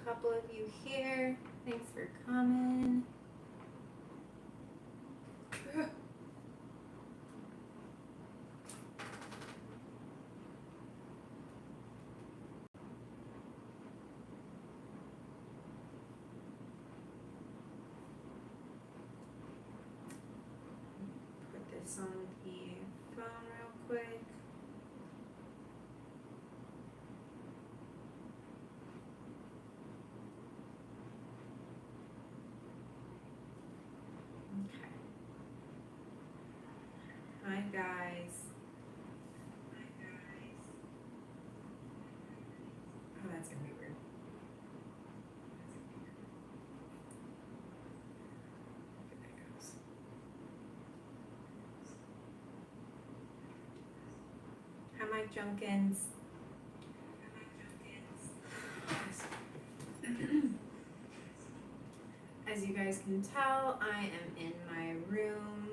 couple of you here. Thanks for coming. Put this on the phone real quick. Okay. Hi guys. Oh, that's gonna be weird. There it goes. Hi Mike Junkins. As you guys can tell, I am in my room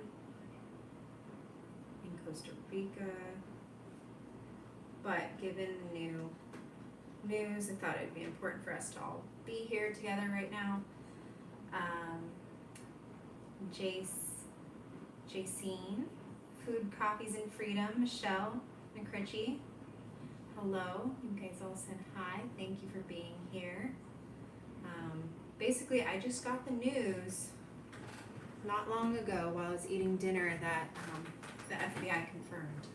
in Costa Rica. But given the new news, I thought it'd be important for us to all be here together right now. Jacine, Food, Coffees, and Freedom, Michelle McCritchie. Hello, you guys all said hi. Thank you for being here. Basically, I just got the news not long ago while I was eating dinner that the FBI confirmed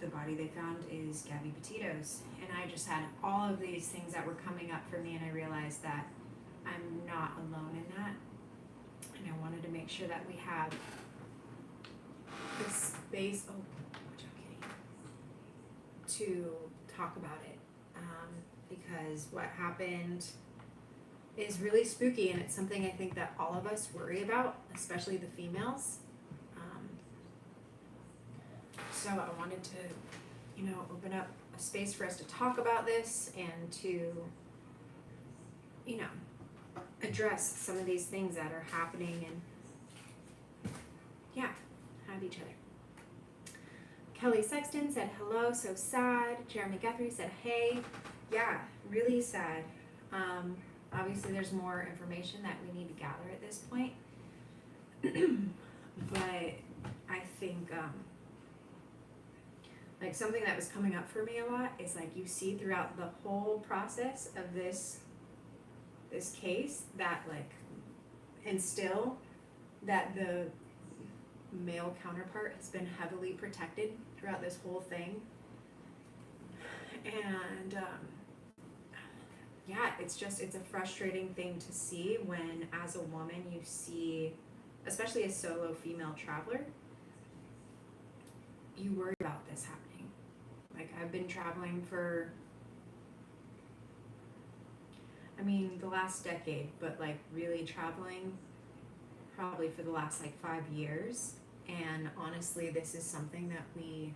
the body they found is Gabby Petito's. And I just had all of these things that were coming up for me, and I realized that I'm not alone in that. And I wanted to make sure that we have the space, oh, watch out, kitty, to talk about it. Because what happened is really spooky, and it's something I think that all of us worry about, especially the females. So I wanted to, open up a space for us to talk about this and to, address some of these things that are happening and, have each other. Kelly Sexton said hello, so sad. Jeremy Guthrie said hey. Yeah, really sad. Obviously there's more information that we need to gather at this point. But I think like something that was coming up for me a lot is like you see throughout the whole process of this case that like, and still that the male counterpart has been heavily protected throughout this whole thing. And it's a frustrating thing to see when as a woman you see, especially a solo female traveler, you worry about this happening. Like I've been traveling for, the last decade, but like really traveling probably for the last like 5 years. And honestly, this is something that we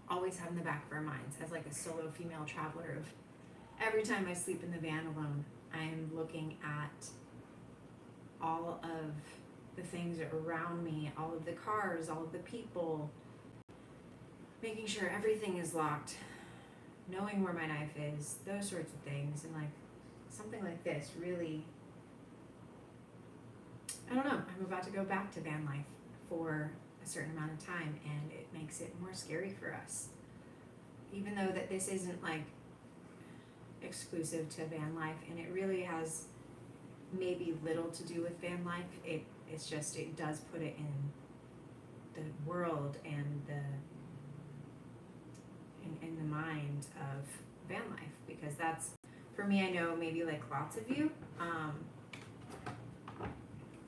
always have in the back of our minds as like a solo female traveler of every time I sleep in the van alone, I'm looking at all of the things around me, all of the cars, all of the people, making sure everything is locked, knowing where my knife is, those sorts of things. And like something like this really, I don't know, I'm about to go back to van life for a certain amount of time, and it makes it more scary for us. Even though that this isn't like exclusive to van life, and it really has maybe little to do with van life, it's just, it does put it in the world and in the mind of van life, because that's, for me, I know maybe like lots of you,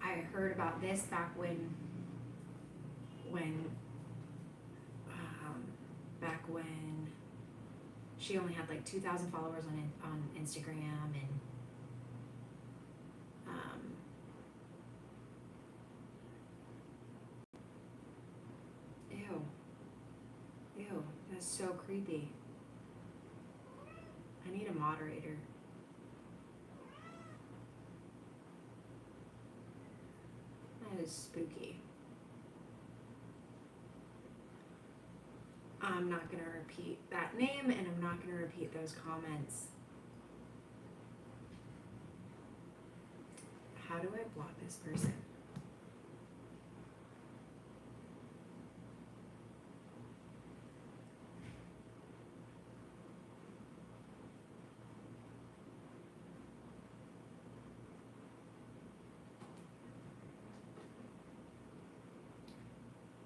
I heard about this back when she only had like 2,000 followers on Instagram, and ew, that's so creepy. I need a moderator. That is spooky. I'm not going to repeat that name, and I'm not going to repeat those comments. How do I block this person?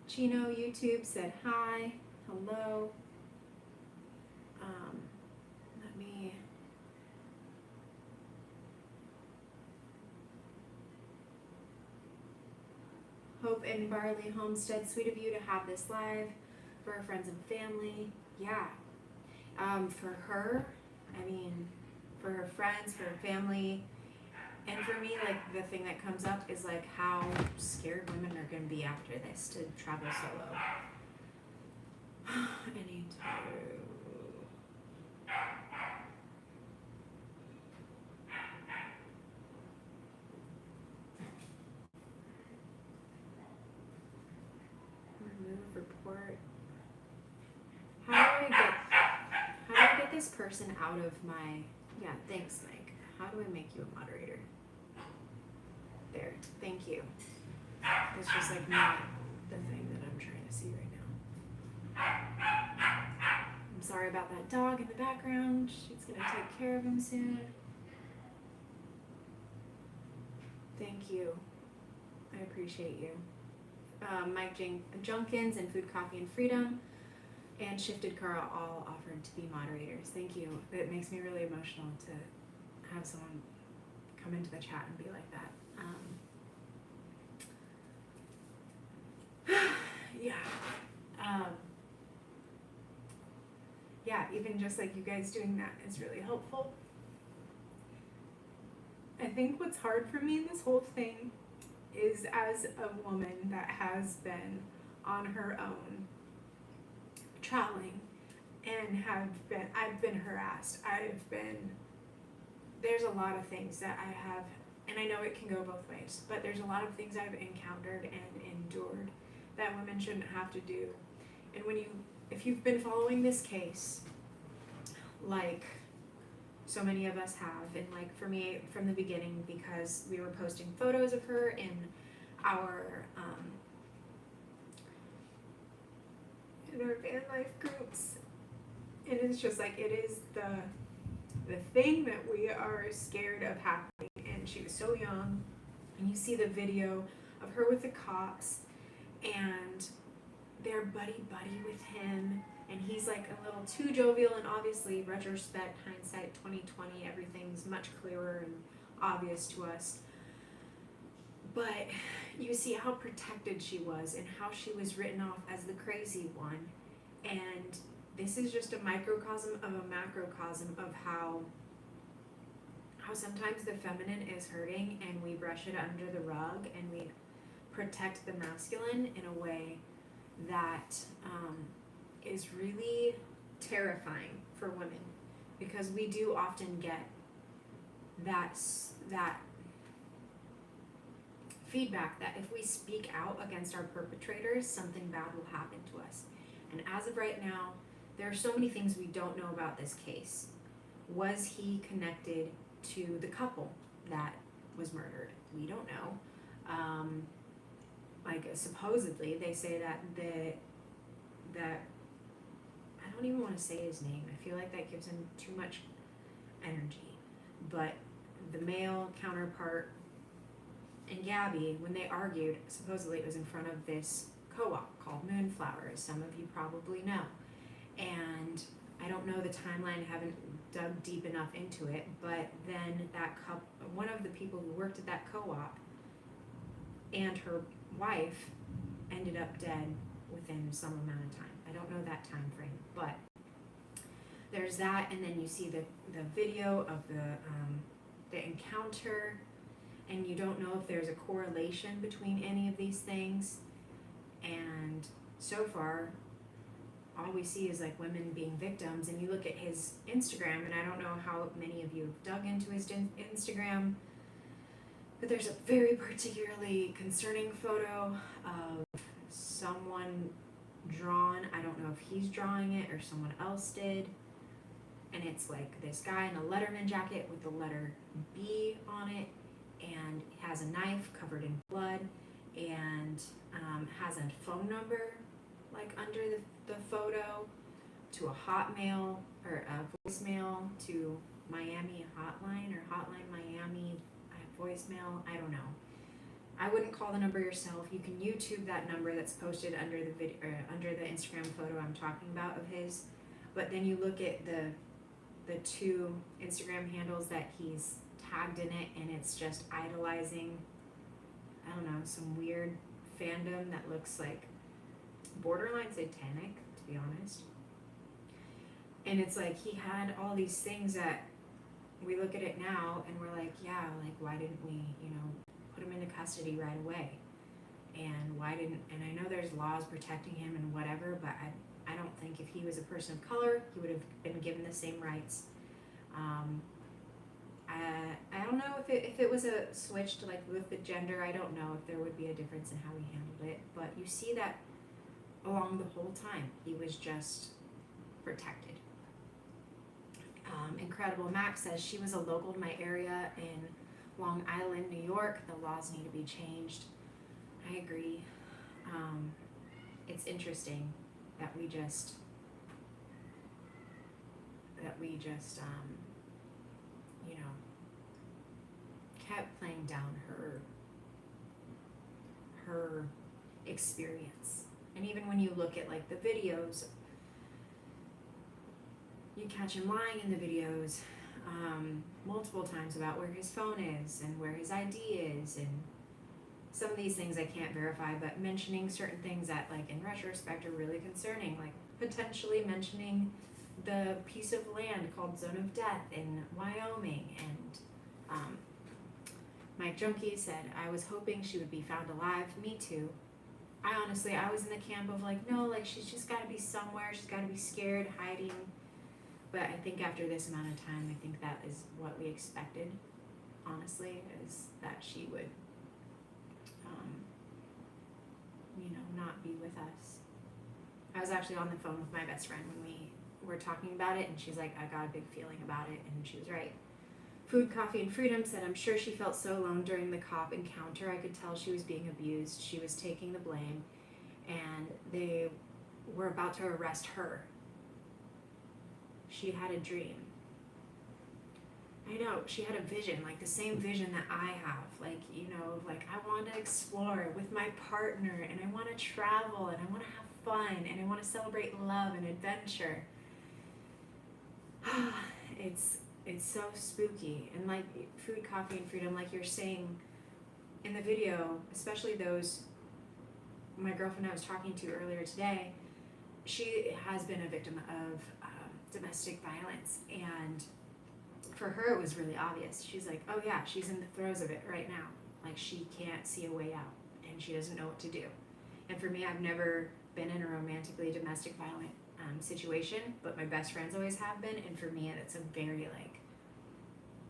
Chino YouTube said hi, hello. Let me. Hope in Barley Homestead, sweet of you to have this live for her friends and family. Yeah. For her, I mean, for her friends, for her family, and for me, like, the thing that comes up is like how scared women are going to be after this to travel solo. I need to. Remove report. How do I get this person out of my, yeah, thanks, Mike. How do I make you a moderator? There, thank you. It's just like not the thing that I'm trying to see right now. I'm sorry about that dog in the background. She's gonna take care of him soon. Thank you. I appreciate you. Mike Junkins and Food, Coffee, and Freedom and Shifted Carl all offered to be moderators. Thank you. It makes me really emotional to have someone come into the chat and be like that. Yeah. Yeah, even just like you guys doing that is really helpful. I think what's hard for me in this whole thing is, as a woman that has been on her own traveling and I've been harassed, there's a lot of things that I have, and I know it can go both ways, but there's a lot of things I've encountered and endured that women shouldn't have to do. And if you've been following this case, like so many of us have, and like for me from the beginning, because we were posting photos of her in our van life groups, and it's just like, it is the thing that we are scared of happening. And she was so young, and you see the video of her with the cops, and they're buddy with him, and he's like a little too jovial, and obviously retrospect, hindsight 2020, everything's much clearer and obvious to us. But you see how protected she was and how she was written off as the crazy one. And this is just a microcosm of a macrocosm of how sometimes the feminine is hurting, and we brush it under the rug, and we protect the masculine in a way that is really terrifying for women, because we do often get that feedback that if we speak out against our perpetrators, something bad will happen to us. And as of right now, there are so many things we don't know about this case. Was he connected to the couple that was murdered? We don't know. Like, supposedly they say that I don't even want to say his name. I feel like that gives him too much energy. But the male counterpart and Gabby, when they argued, supposedly it was in front of this co-op called Moonflower, as some of you probably know. And I don't know the timeline, haven't dug deep enough into it, but then that couple, one of the people who worked at that co-op and her wife ended up dead within some amount of time. I don't know that time frame, but there's that. And then you see the video of the encounter, and you don't know if there's a correlation between any of these things. And so far, all we see is like women being victims. And you look at his Instagram, and I don't know how many of you have dug into his Instagram, but there's a very particularly concerning photo of someone drawn. I don't know if he's drawing it or someone else did. And it's like this guy in a Letterman jacket with the letter B on it. and has a knife covered in blood, and has a phone number like under the photo to a hotmail or a voicemail to Miami hotline or hotline Miami voicemail. I don't know. I wouldn't call the number yourself. You can YouTube that number that's posted under the video or under the Instagram photo I'm talking about of his. But then you look at the two Instagram handles that he's tagged in it, and it's just idolizing, I don't know, some weird fandom that looks like borderline satanic, to be honest. And it's like he had all these things that we look at it now and we're like, yeah, like why didn't we, put him into custody right away? And why didn't, and I know there's laws protecting him and whatever, but I don't think if he was a person of color, he would have been given the same rights. I don't know if it was a switch to like with the gender, I don't know if there would be a difference in how he handled it, but you see that along the whole time, he was just protected. Incredible Max says she was a local to my area in Long Island, New York. The laws need to be changed. I agree. It's interesting that we just kept playing down her experience. And even when you look at like the videos, you catch him lying in the videos multiple times about where his phone is and where his ID is, and some of these things I can't verify, but mentioning certain things that like in retrospect are really concerning, like potentially mentioning the piece of land called Zone of Death in Wyoming. And Mike Junkie said, I was hoping she would be found alive. Me too. I was in the camp of like, no, like she's just got to be somewhere. She's got to be scared, hiding. But I think after this amount of time, I think that is what we expected, honestly, is that she would, not be with us. I was actually on the phone with my best friend when we were talking about it, and she's like, I got a big feeling about it, and she was right. Food, Coffee, and Freedom said, I'm sure she felt so alone during the cop encounter. I could tell she was being abused. She was taking the blame, and they were about to arrest her. She had a dream. I know, she had a vision, like the same vision that I have. Like, like I want to explore with my partner, and I want to travel, and I want to have fun, and I want to celebrate love and adventure. It's so spooky. And like Food, Coffee, and Freedom, like you're saying in the video, especially those, my girlfriend I was talking to earlier today, she has been a victim of domestic violence, and for her it was really obvious. She's like, oh yeah, she's in the throes of it right now. Like she can't see a way out, and she doesn't know what to do. And for me, I've never been in a romantically domestic violent situation, but my best friends always have been, and for me it's a very like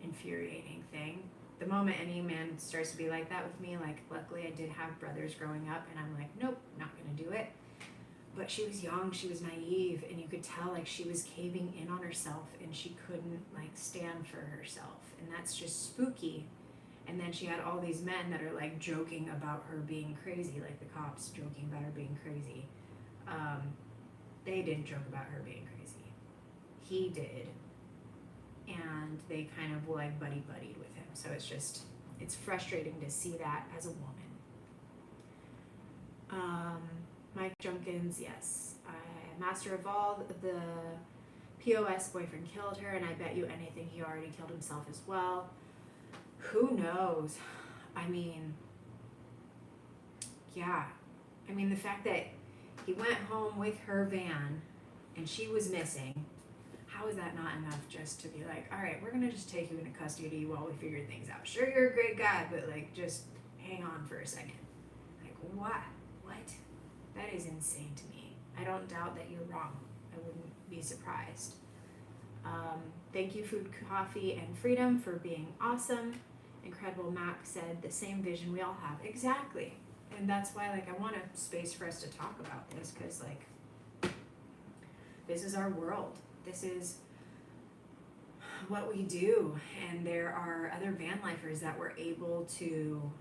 infuriating thing. The moment any man starts to be like that with me, like luckily I did have brothers growing up, and I'm like, nope, not gonna do it. But she was young, she was naive, and you could tell like she was caving in on herself, and she couldn't like stand for herself, and that's just spooky. And then she had all these men that are like joking about her being crazy, like the cops joking about her being crazy. They didn't joke about her being crazy. He did. And they kind of like buddied with him. So it's frustrating to see that as a woman. Mike Junkins, yes. Master of All, the POS boyfriend killed her, and I bet you anything he already killed himself as well. Who knows? I mean, yeah. I mean, the fact that he went home with her van and she was missing, how is that not enough just to be like, all right, we're going to just take you into custody while we figure things out. Sure, you're a great guy, but like, just hang on for a second. Like, what? That is insane to me. I don't doubt that you're wrong. I wouldn't be surprised. Thank you, Food, Coffee, and Freedom, for being awesome. Incredible Mac said the same vision we all have. Exactly. And that's why like I want a space for us to talk about this, because like this is our world. This is what we do. And there are other van lifers that were able to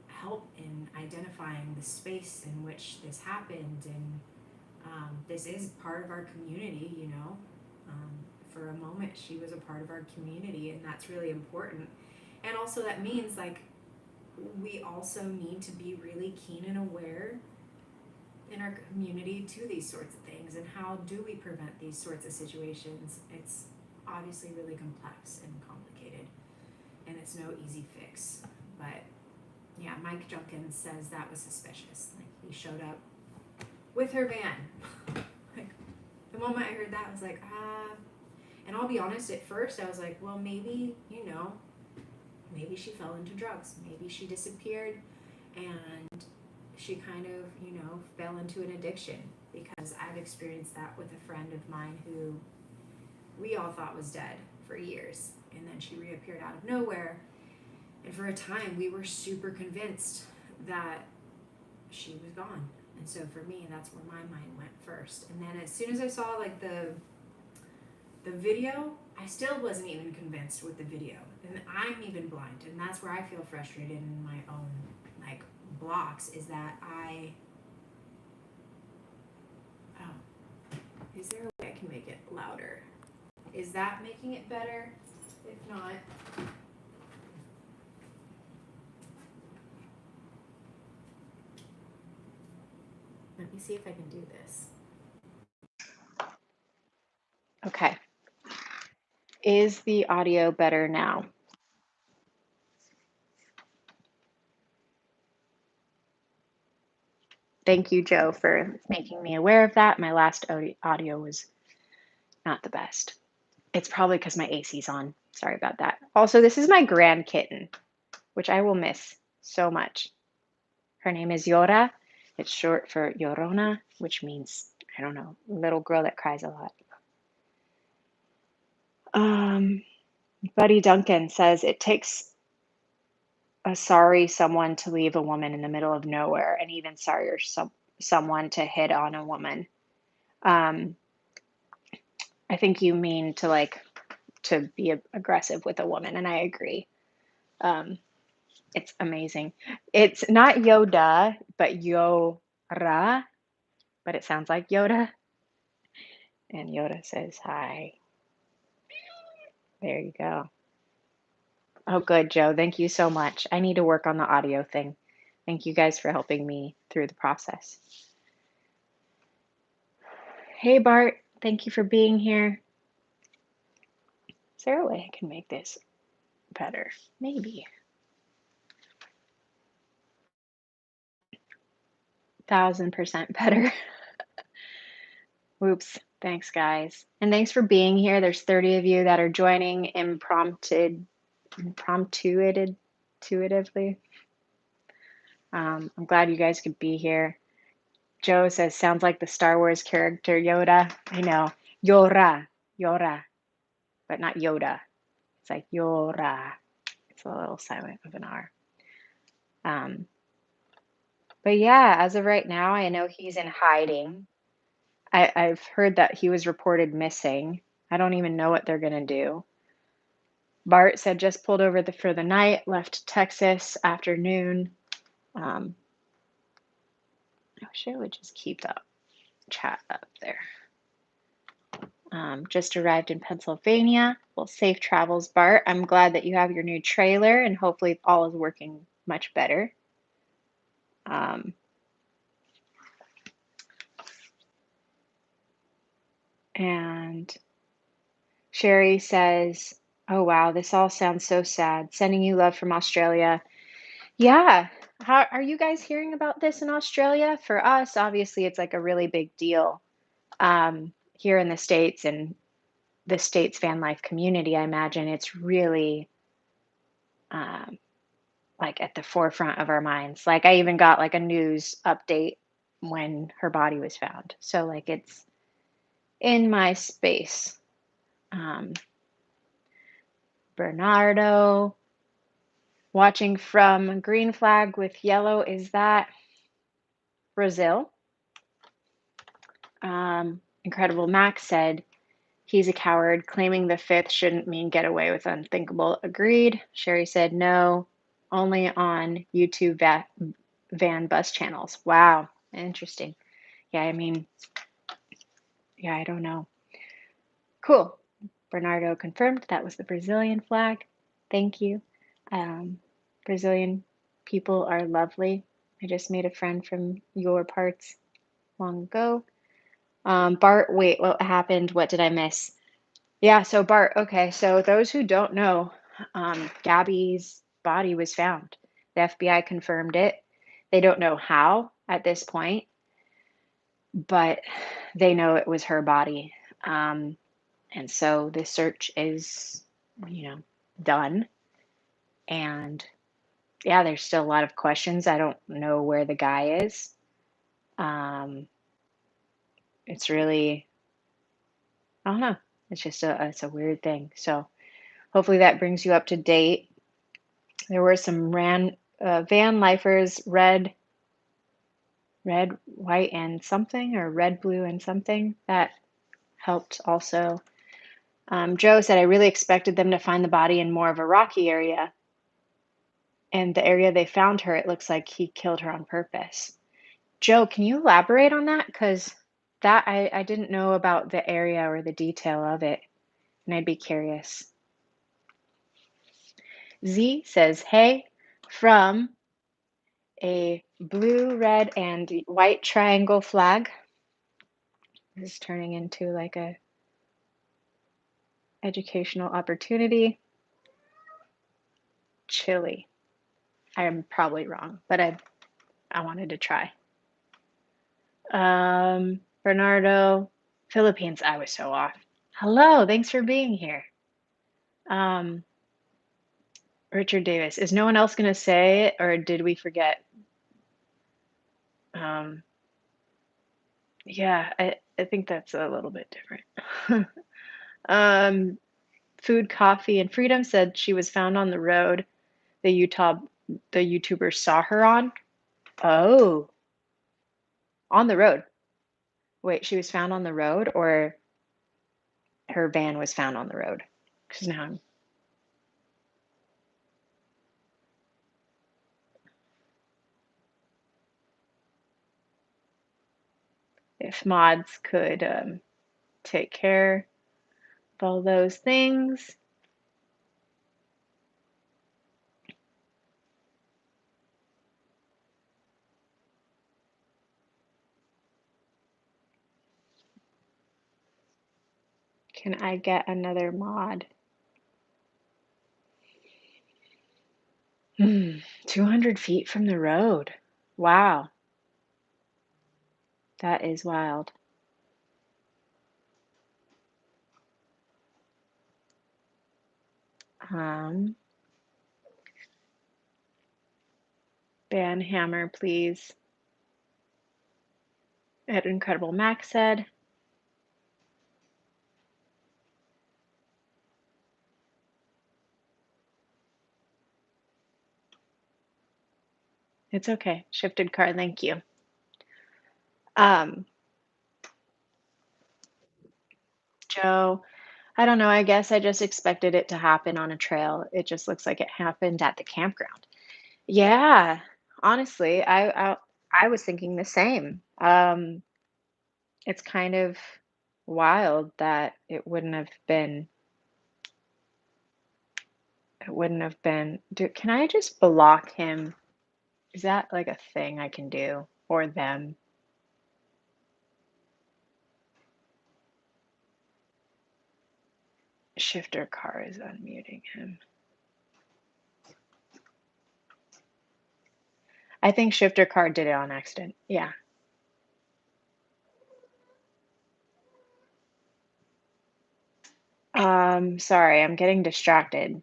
help in identifying the space in which this happened. And this is part of our community, you know. For a moment, she was a part of our community, and that's really important. And also, that means like we also need to be really keen and aware in our community to these sorts of things, and how do we prevent these sorts of situations. It's obviously really complex and complicated, and it's no easy fix. But yeah, Mike Junkins says that was suspicious. Like, he showed up with her van. Like, the moment I heard that, I was like, and I'll be honest, at first I was like, well, maybe, you know, maybe she fell into drugs. Maybe she disappeared and she kind of, you know, fell into an addiction, because I've experienced that with a friend of mine who we all thought was dead for years, and then she reappeared out of nowhere, and for a time we were super convinced that she was gone. And so for me, that's where my mind went first. And then as soon as I saw like the video, I still wasn't even convinced with the video, and I'm even blind, and that's where I feel frustrated in my own like blocks, is that is there a way I can make it louder? Is that making it better? If not, let me see if I can do this. Okay. Is the audio better now? Thank you, Joe, for making me aware of that. My last audio was not the best. It's probably because my AC's on. Sorry about that. Also, this is my grand kitten, which I will miss so much. Her name is Yora. It's short for Llorona, which means, I don't know, little girl that cries a lot. Buddy Duncan says it takes a sorry someone to leave a woman in the middle of nowhere, and even sorrier someone to hit on a woman. I think you mean to be aggressive with a woman, and I agree. It's amazing. It's not Yoda, but Yora, but it sounds like Yoda. And Yoda says hi. There you go. Oh, good, Joe. Thank you so much. I need to work on the audio thing. Thank you guys for helping me through the process. Hey, Bart. Thank you for being here. Is there a way I can make this better? Maybe. 1000% better. Whoops. Thanks, guys. And thanks for being here. There's 30 of you that are joining intuitively. I'm glad you guys could be here. Joe says, sounds like the Star Wars character Yoda. I know. Yora, but not Yoda. It's like Yora. It's a little silent of an R. But yeah, as of right now, I know he's in hiding. I've heard that he was reported missing. I don't even know what they're going to do. Bart said just pulled over for the night, left Texas afternoon. I wish I would just keep that chat up there. Just arrived in Pennsylvania. Well, safe travels, Bart. I'm glad that you have your new trailer, and hopefully all is working much better. And Sherry says, oh, wow, this all sounds so sad. Sending you love from Australia. Yeah. How are you guys hearing about this in Australia? For us, obviously, it's like a really big deal here in the States, and the States van life community. I imagine it's really like at the forefront of our minds. Like, I even got like a news update when her body was found. So like it's in my space. Bernardo, watching from green flag with yellow, is that Brazil? Incredible Max said, He's a coward. Claiming the fifth shouldn't mean get away with unthinkable. Agreed. Sherry said no, only on YouTube van bus channels. Wow, interesting. Yeah, I mean, yeah, I don't know. Cool. Bernardo confirmed that was the Brazilian flag. Thank you. Um, Brazilian people are lovely. I just made a friend from your parts long ago. Bart, wait, what happened? What did I miss? Yeah, so Bart, okay, so those who don't know, Gabby's body was found. The FBI confirmed it. They don't know how at this point, but they know it was her body. Um, and so the search is, done. And yeah, there's still a lot of questions. I don't know where the guy is. Um, it's really, I don't know. It's a weird thing. So hopefully that brings you up to date. There were some van lifers, red, white, and something, or red, blue, and something that helped also. Joe said, I really expected them to find the body in more of a rocky area. And the area they found her, it looks like he killed her on purpose. Joe, can you elaborate on that? Because that I didn't know about the area or the detail of it, and I'd be curious. Z says, hey, from a blue, red, and white triangle flag. This is turning into like a educational opportunity. Chile. I am probably wrong, but I wanted to try. Bernardo, Philippines. I was so off. Hello, thanks for being here. Richard Davis. Is no one else going to say it, or did we forget? Yeah, I think that's a little bit different. Food, Coffee, and Freedom said she was found on the road the YouTuber saw her on. Oh, on the road. Wait, she was found on the road, or her van was found on the road? Because now if mods could take care of all those things. Can I get another mod? 200 feet from the road. Wow, that is wild. Ban hammer, please. Ed Incredible Max said. It's okay. Shifted car, thank you. Joe, I don't know. I guess I just expected it to happen on a trail. It just looks like it happened at the campground. Yeah, honestly, I was thinking the same. It's kind of wild that it wouldn't have been. Can I just block him? Is that like a thing I can do, or them? Shifter car is unmuting him. I think Shifter car did it on accident. Yeah. Sorry, I'm getting distracted.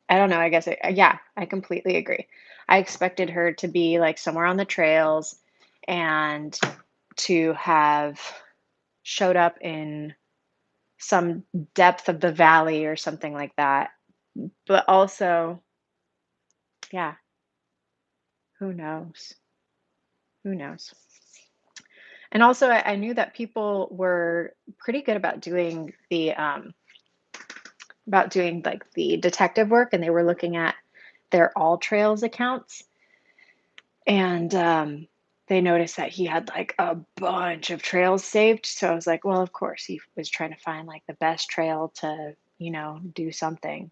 I don't know. I guess yeah, I completely agree. I expected her to be like somewhere on the trails and to have showed up in some depth of the valley or something like that. But also, yeah, who knows? Who knows? And also, I knew that people were pretty good about doing like the detective work, and they were looking at their All Trails accounts, and they noticed that he had like a bunch of trails saved. So I was like, well, of course, he was trying to find like the best trail to, do something.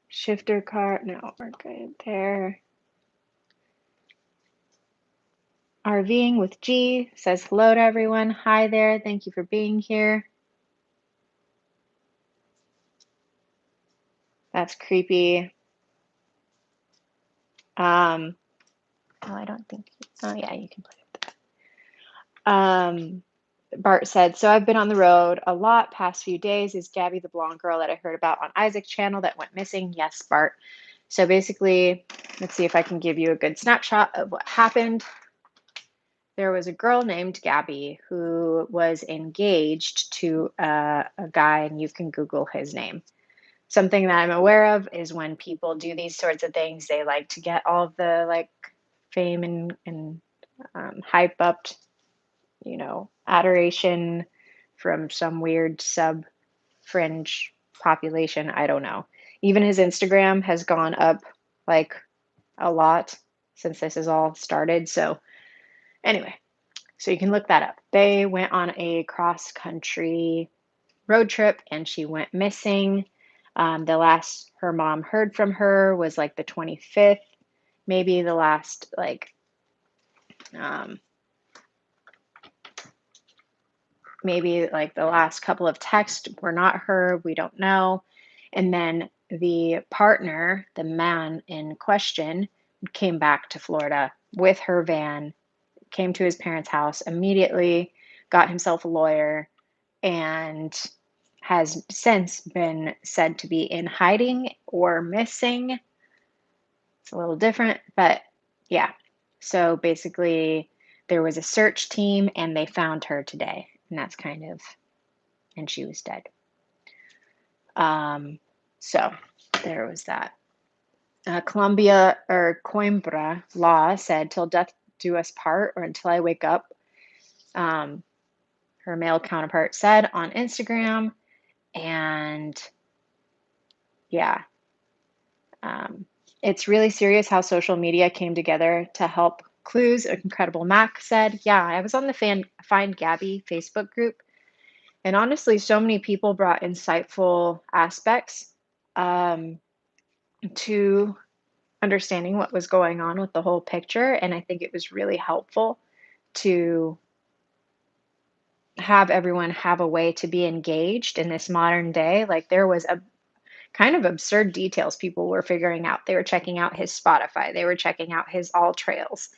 Shifter car, no, we're good there. RVing with G says hello to everyone. Hi there. Thank you for being here. That's creepy. Oh, I don't think. Oh, yeah, you can play it. Bart said, so I've been on the road a lot past few days. Is Gabby the blonde girl that I heard about on Isaac's channel that went missing? Yes, Bart. So basically, let's see if I can give you a good snapshot of what happened. There was a girl named Gabby who was engaged to a guy, and you can Google his name. Something that I'm aware of is when people do these sorts of things, they like to get all of the like fame and hype up, adoration from some weird sub fringe population. I don't know. Even his Instagram has gone up like a lot since this has all started. So, anyway, so you can look that up. They went on a cross country road trip and she went missing. The last her mom heard from her was like the 25th. Maybe the last, um, maybe like the last couple of texts were not her. We don't know. And then the partner, the man in question, came back to Florida with her van, came to his parents' house immediately, got himself a lawyer, and has since been said to be in hiding or missing. It's a little different, but yeah. So basically, there was a search team and they found her today. And that's and she was dead. So there was that. Columbia or Coimbra law said, till death do us part or until I wake up. Her male counterpart said on Instagram. And yeah, it's really serious how social media came together to help clues. Incredible Mac said, yeah, I was on the Find Gabby Facebook group. And honestly, so many people brought insightful aspects to understanding what was going on with the whole picture. And I think it was really helpful to have everyone have a way to be engaged in this modern day. Like there was a kind of absurd details people were figuring out. They were checking out his Spotify. They were checking out his All Trails.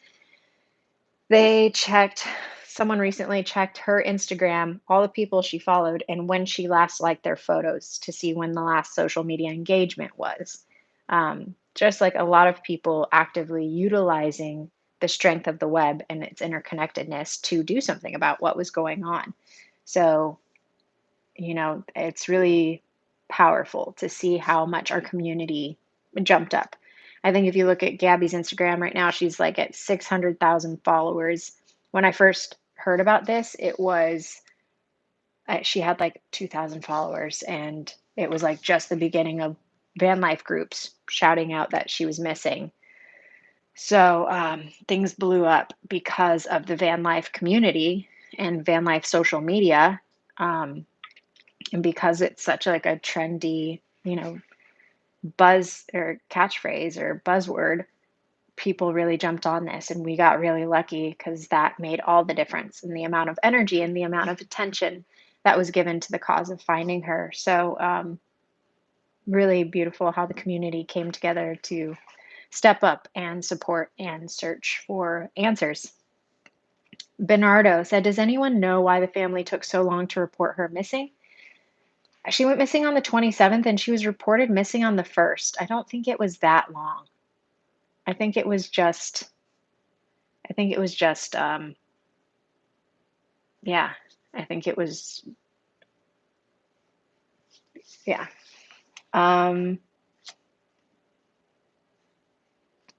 Someone recently checked her Instagram, all the people she followed, and when she last liked their photos to see when the last social media engagement was. Just like a lot of people actively utilizing the strength of the web and its interconnectedness to do something about what was going on. So, it's really powerful to see how much our community jumped up. I think if you look at Gabby's Instagram right now, she's like at 600,000 followers. When I first heard about this, she had like 2,000 followers, and it was like just the beginning of van life groups shouting out that she was missing. So things blew up because of the van life community and van life social media. And because it's such like a trendy, buzz or catchphrase or buzzword, people really jumped on this, and we got really lucky because that made all the difference in the amount of energy and the amount of attention that was given to the cause of finding her. So really beautiful how the community came together to step up and support and search for answers. Bernardo said, does anyone know why the family took so long to report her missing? She went missing on the 27th and she was reported missing on the 1st. I don't think it was that long. I think it was just, yeah, I think it was, yeah.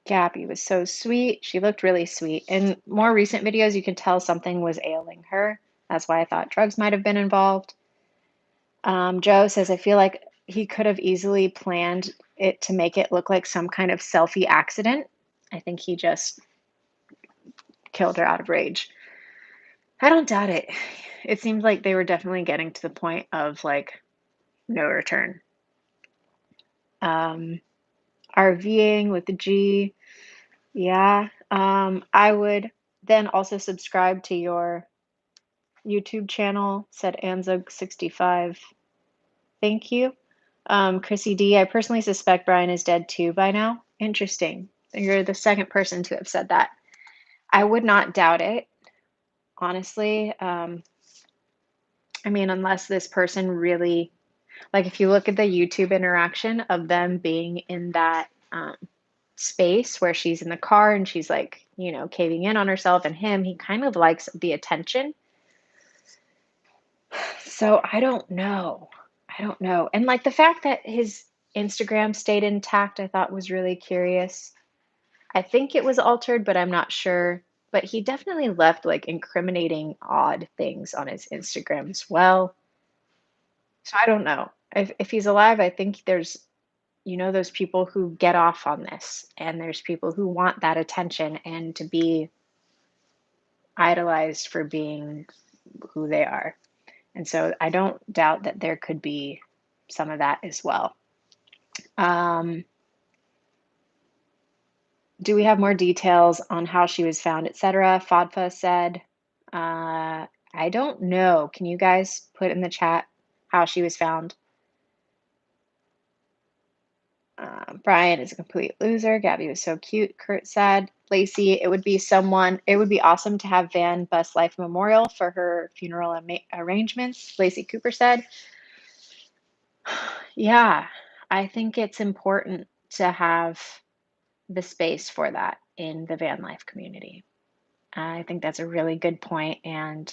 Gabby was so sweet. She looked really sweet. In more recent videos, you could tell something was ailing her. That's why I thought drugs might have been involved. Joe says, I feel like he could have easily planned it to make it look like some kind of selfie accident. I think he just killed her out of rage. I don't doubt it. It seemed like they were definitely getting to the point of like no return. RVing with the G. Yeah. I would then also subscribe to your YouTube channel, said Anzug65. Thank you. Chrissy D, I personally suspect Brian is dead too by now. Interesting. You're the second person to have said that. I would not doubt it, honestly. I mean, unless this person really, like, if you look at the YouTube interaction of them being in that space where she's in the car and she's like, you know, caving in on herself, and him, he kind of likes the attention. So I don't know. I don't know. And like the fact that his Instagram stayed intact, I thought was really curious. I think it was altered, but I'm not sure. But he definitely left like incriminating odd things on his Instagram as well. So I don't know. If he's alive, I think there's, you know, those people who get off on this, and there's people who want that attention and to be idolized for being who they are. And so I don't doubt that there could be some of that as well. Do we have more details on how she was found, etc.? Fadfa said, I don't know. Can you guys put in the chat how she was found? Brian is a complete loser. Gabby was so cute. Kurt said, Lacey, it would be awesome to have Van bust life memorial for her funeral arrangements. Lacey Cooper said, yeah, I think it's important to have the space for that in the van life community. I think that's a really good point, and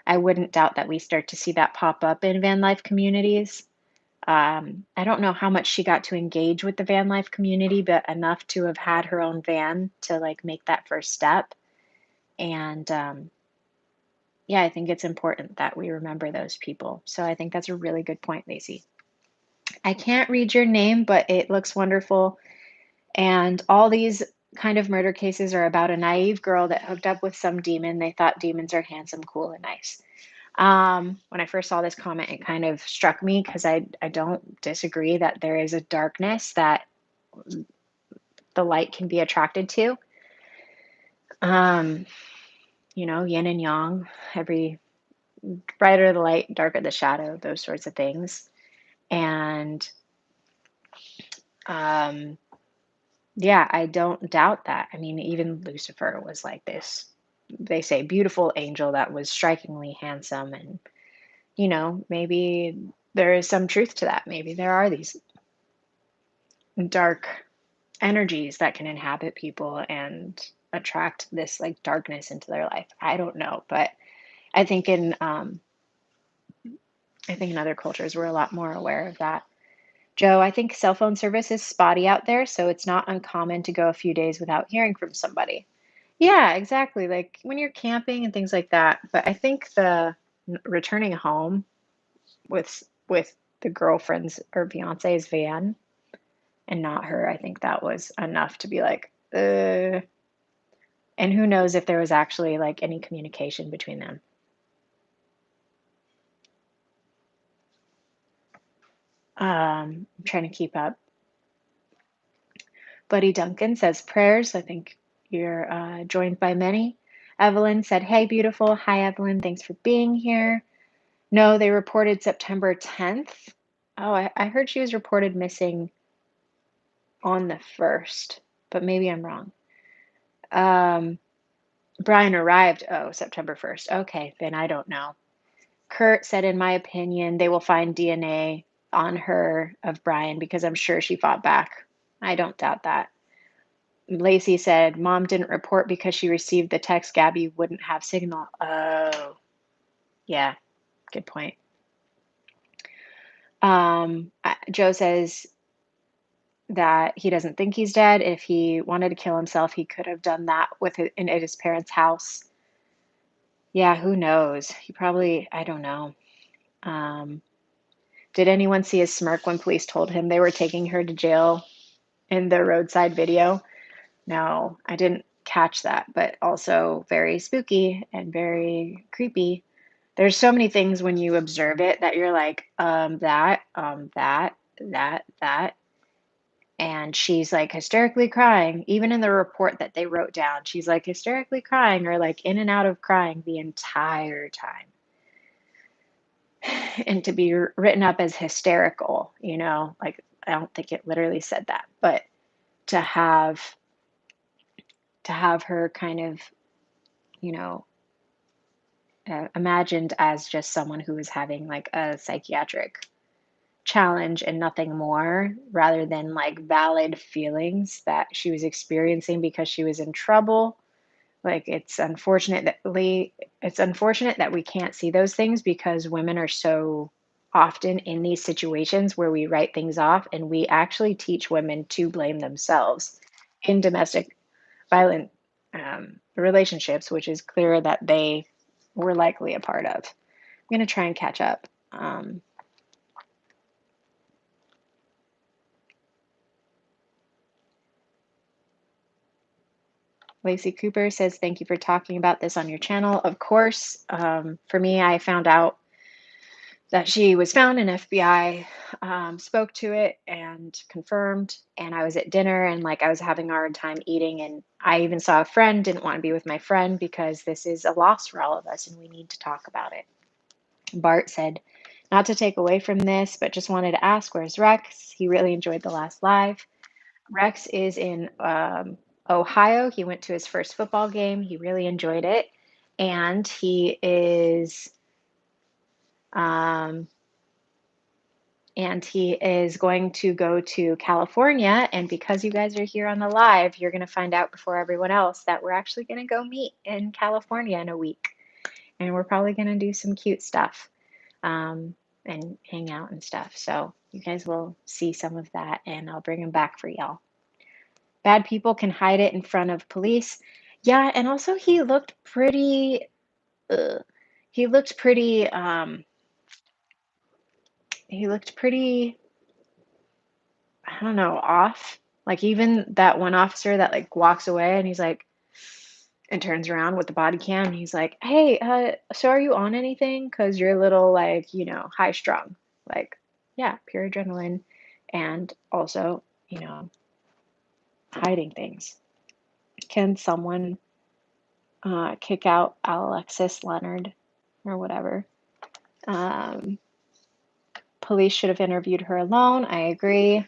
I wouldn't doubt that we start to see that pop up in van life communities. I don't know how much she got to engage with the van life community, but enough to have had her own van to like make that first step. And yeah, I think it's important that we remember those people. So I think that's a really good point, Lacey. I can't read your name, but it looks wonderful. And all these kind of murder cases are about a naive girl that hooked up with some demon. They thought demons are handsome, cool, and nice. When I first saw this comment, it kind of struck me because I don't disagree that there is a darkness that the light can be attracted to. You know, yin and yang, every brighter the light, darker the shadow, those sorts of things. And yeah, I don't doubt that. I mean, even Lucifer was like this, they say, beautiful angel that was strikingly handsome. And, you know, maybe there is some truth to that. Maybe there are these dark energies that can inhabit people and attract this like darkness into their life. I don't know, but I think in other cultures we're a lot more aware of that. Joe, I think cell phone service is spotty out there, so it's not uncommon to go a few days without hearing from somebody. Yeah, exactly. Like when you're camping and things like that. But I think the returning home with the girlfriend's or fiance's van and not her, I think that was enough to be like, and who knows if there was actually like any communication between them. I'm trying to keep up. Buddy Duncan says prayers. I think you're joined by many. Evelyn said, hey, beautiful. Hi, Evelyn. Thanks for being here. No, they reported September 10th. Oh, I heard she was reported missing on the 1st, but maybe I'm wrong. Brian arrived, September 1st. Okay, then I don't know. Kurt said, in my opinion, they will find DNA on her of Brian because I'm sure she fought back. I don't doubt that. Lacey said, Mom didn't report because she received the text Gabby wouldn't have signal. Oh, yeah, good point. Joe says, that he doesn't think he's dead. If he wanted to kill himself, he could have done that at his parents' house. Yeah, who knows? He probably, I don't know. Um, did anyone see his smirk when police told him they were taking her to jail in the roadside video? No, I didn't catch that, but also very spooky and very creepy. There's so many things when you observe it that you're like, that. And she's like hysterically crying, even in the report that they wrote down. She's like hysterically crying or like in and out of crying the entire time. And to be written up as hysterical, like I don't think it literally said that, but to have her kind of, you know, imagined as just someone who was having like a psychiatric challenge and nothing more, rather than like valid feelings that she was experiencing because she was in trouble. Like it's unfortunate that we can't see those things because women are so often in these situations where we write things off, and we actually teach women to blame themselves in domestic violent relationships, which is clear that they were likely a part of. I'm going to try and catch up. Lacey Cooper says, thank you for talking about this on your channel. Of course, for me, I found out that she was found, and FBI spoke to it and confirmed. And I was at dinner and like I was having a hard time eating. And I even saw a friend, didn't want to be with my friend because this is a loss for all of us and we need to talk about it. Bart said, not to take away from this, but just wanted to ask, where's Rex? He really enjoyed the last live. Rex is in Ohio. He went to his first football game. He really enjoyed it. And he is um, going to go to California. And because you guys are here on the live, you're going to find out before everyone else that we're actually going to go meet in California in a week. And we're probably going to do some cute stuff and hang out and stuff. So you guys will see some of that, and I'll bring them back for y'all. Bad people can hide it in front of police. Yeah, and also he looked pretty. He looked pretty. He looked pretty. I don't know, off. Like even that one officer that like walks away and he's like, and turns around with the body cam. And he's like, "Hey, so are you on anything? Cause you're a little like, high strung." Like, yeah, pure adrenaline, and also, hiding things. Can someone kick out Alexis Leonard or whatever? Police should have interviewed her alone. I agree.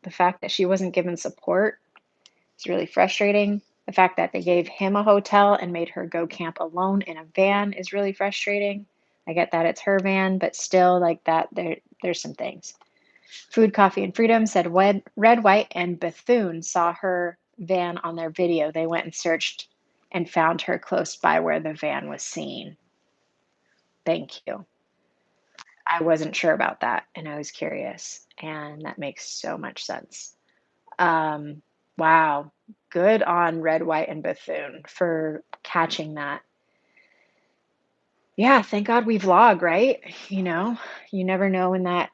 The fact that she wasn't given support is really frustrating. The fact that they gave him a hotel and made her go camp alone in a van is really frustrating. I get that it's her van, but still, like that, there's some things. Food, Coffee, and Freedom said Red, White, and Bethune saw her van on their video. They went and searched and found her close by where the van was seen. Thank you. I wasn't sure about that, and I was curious, and that makes so much sense. Wow, good on Red, White, and Bethune for catching that. Yeah, thank God we vlog, right? You never know when that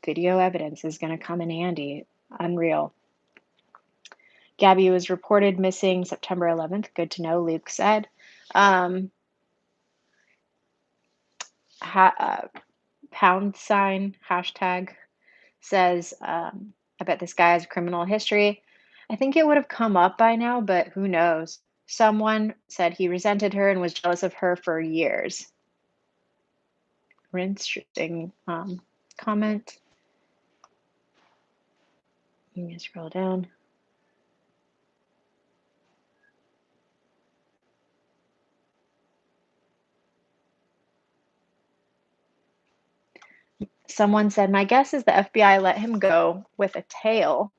video evidence is going to come in handy. Unreal. Gabby was reported missing September 11th. Good to know, Luke said. Pound sign hashtag says, I bet this guy has criminal history. I think it would have come up by now, but who knows? Someone said he resented her and was jealous of her for years. Interesting comment. Let me scroll down. Someone said, my guess is the FBI let him go with a tail.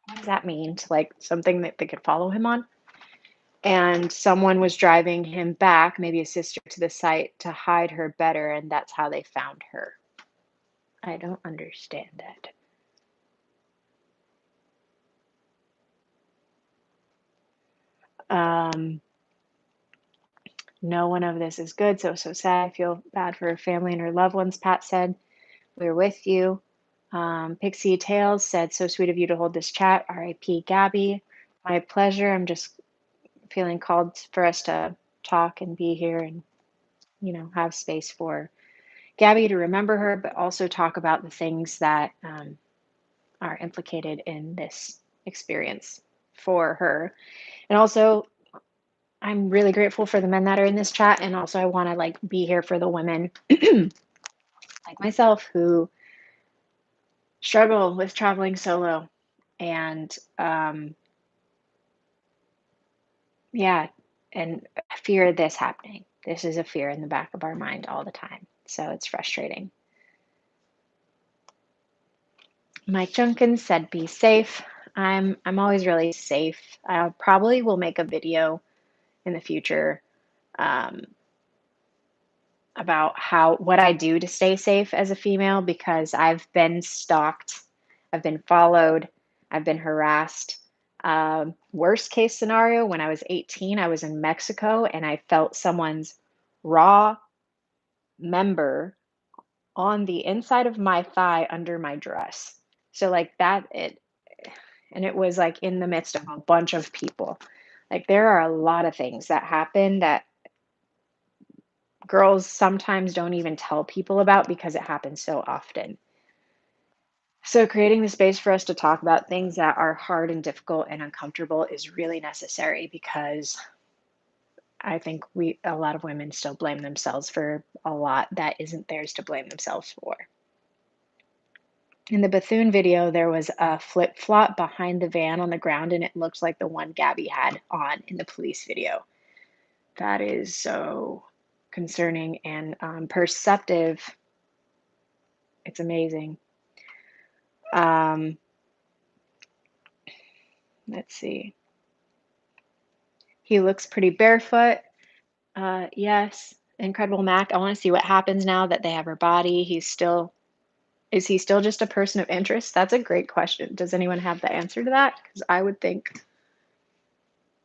What does that mean? To like something that they could follow him on? And someone was driving him back, maybe a sister, to the site to hide her better, and that's how they found her. I don't understand that. Um, no one of this is good. So sad. I feel bad for her family and her loved ones. Pat said, we're with you. Pixie Tales said, so sweet of you to hold this chat. RIP Gabby. My pleasure. I'm just feeling called for us to talk and be here and, have space for Gabby to remember her, but also talk about the things that are implicated in this experience for her. And also, I'm really grateful for the men that are in this chat. And also, I want to be here for the women like myself who struggle with traveling solo and yeah, and fear this happening. This is a fear in the back of our mind all the time. So it's frustrating. Mike Junkins said, "Be safe." I'm always really safe. I probably will make a video in the future um, about what I do to stay safe as a female because I've been stalked, I've been followed, I've been harassed. Worst case scenario, when I was 18, I was in Mexico and I felt someone's raw member on the inside of my thigh under my dress. So and it was in the midst of a bunch of people. There are a lot of things that happen that girls sometimes don't even tell people about because it happens so often. So creating the space for us to talk about things that are hard and difficult and uncomfortable is really necessary because I think a lot of women still blame themselves for a lot that isn't theirs to blame themselves for. In the Bethune video, there was a flip-flop behind the van on the ground, and it looked like the one Gabby had on in the police video. That is so concerning and perceptive. It's amazing. Let's see. He looks pretty barefoot. Yes. Incredible Mac. I want to see what happens now that they have her body. Is he still just a person of interest? That's a great question. Does anyone have the answer to that? Because I would think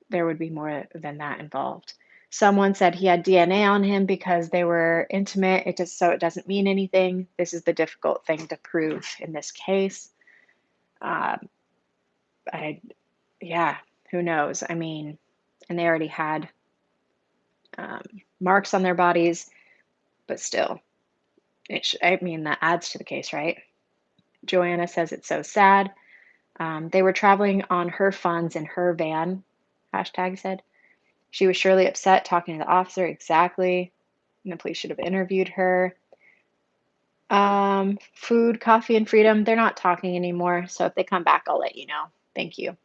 there would be more than that involved. Someone said he had DNA on him because they were intimate. It doesn't mean anything. This is the difficult thing to prove in this case. Um, yeah, who knows? I mean, and they already had marks on their bodies, but still, that adds to the case, right? Joanna says it's so sad. They were traveling on her funds in her van, hashtag said. She was surely upset talking to the officer, exactly. And the police should have interviewed her. Food, coffee, and freedom, they're not talking anymore. So if they come back, I'll let you know. Thank you.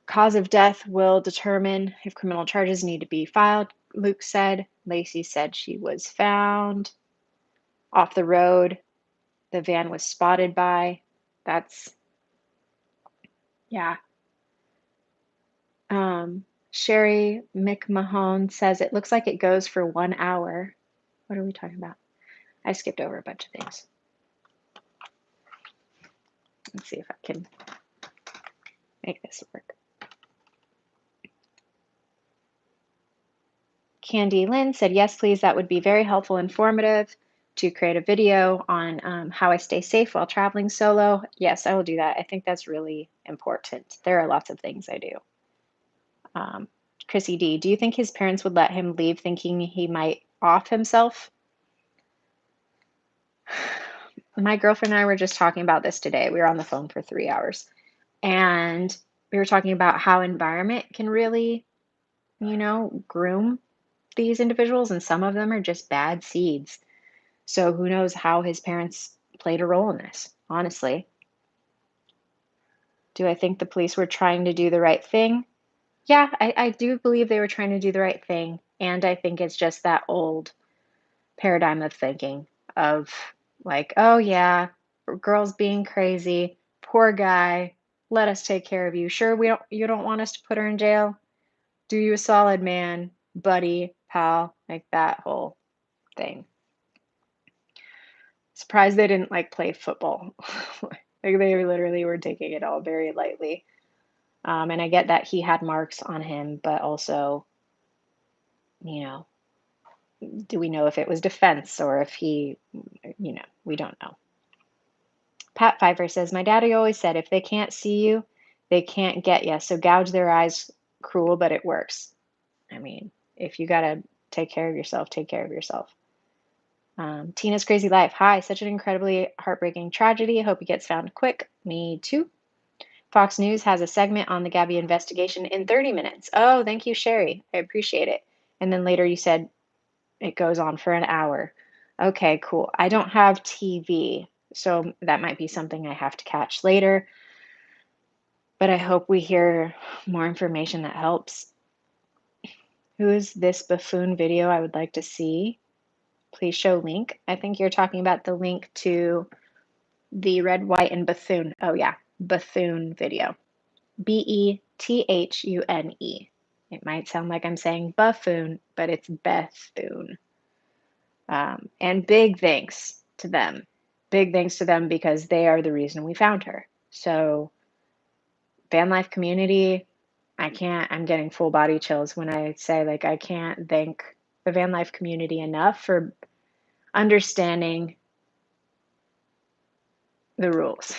Cause of death will determine if criminal charges need to be filed, Luke said. Lacey said she was found off the road. The van was spotted by. That's, yeah. Sherry McMahon says it looks like it goes for 1 hour. What are we talking about? I skipped over a bunch of things. Let's see if I can make this work. Candy Lynn said, yes, please. That would be very helpful, informative to create a video on how I stay safe while traveling solo. Yes, I will do that. I think that's really important. There are lots of things I do. Chrissy D, do you think his parents would let him leave thinking he might off himself? My girlfriend and I were just talking about this today. We were on the phone for 3 hours. And we were talking about how environment can really, groom these individuals. And some of them are just bad seeds. So who knows how his parents played a role in this, honestly. Do I think the police were trying to do the right thing? Yeah, I do believe they were trying to do the right thing. And I think it's just that old paradigm of thinking of oh yeah, girls being crazy, poor guy, let us take care of you. Sure, you don't want us to put her in jail? Do you a solid, man, buddy, pal, that whole thing. Surprised they didn't play football. They literally were taking it all very lightly. And I get that he had marks on him, but also, you know, do we know if it was defense or if he, we don't know. Pat Pfeiffer says, my daddy always said, if they can't see you, they can't get you. So gouge their eyes, cruel, but it works. I mean, if you got to take care of yourself, take care of yourself. Tina's Crazy Life. Hi, such an incredibly heartbreaking tragedy. Hope he gets found quick. Me too. Fox News has a segment on the Gabby investigation in 30 minutes. Oh, thank you, Sherry. I appreciate it. And then later you said it goes on for an hour. Okay, cool. I don't have TV, so that might be something I have to catch later. But I hope we hear more information that helps. Who is this buffoon video I would like to see? Please show link. I think you're talking about the link to the red, white, and Bethune. Oh, yeah. Bethune video. Bethune. It might sound like I'm saying buffoon, but it's Bethune. And big thanks to them. Big thanks to them because they are the reason we found her. So, van life community, I'm getting full body chills when I say, like, I can't thank the van life community enough for understanding the rules,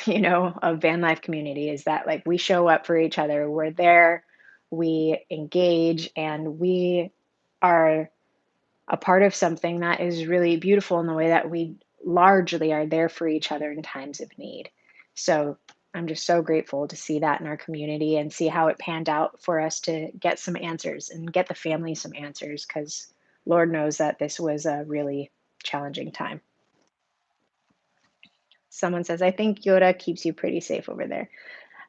of van life community is that, like, we show up for each other. We're there, we engage, and we are a part of something that is really beautiful in the way that we largely are there for each other in times of need. So I'm just so grateful to see that in our community and see how it panned out for us to get some answers and get the family some answers, because Lord knows that this was a really challenging time. Someone says, I think Yora keeps you pretty safe over there.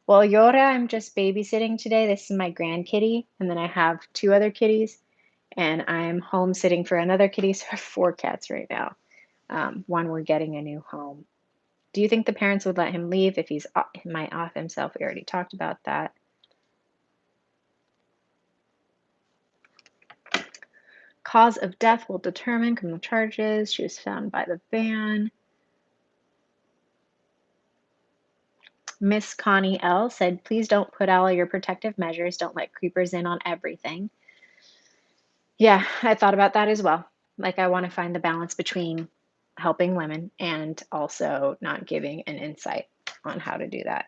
Well, Yora, I'm just babysitting today. This is my grand kitty, and then I have two other kitties, and I'm home sitting for another kitty. So I have four cats right now. One, we're getting a new home. Do you think the parents would let him leave if he might off himself? We already talked about that. Cause of death will determine criminal charges. She was found by the van. Miss Connie L said, please don't put all your protective measures. Don't let creepers in on everything. Yeah, I thought about that as well. Like, I want to find the balance between helping women and also not giving an insight on how to do that.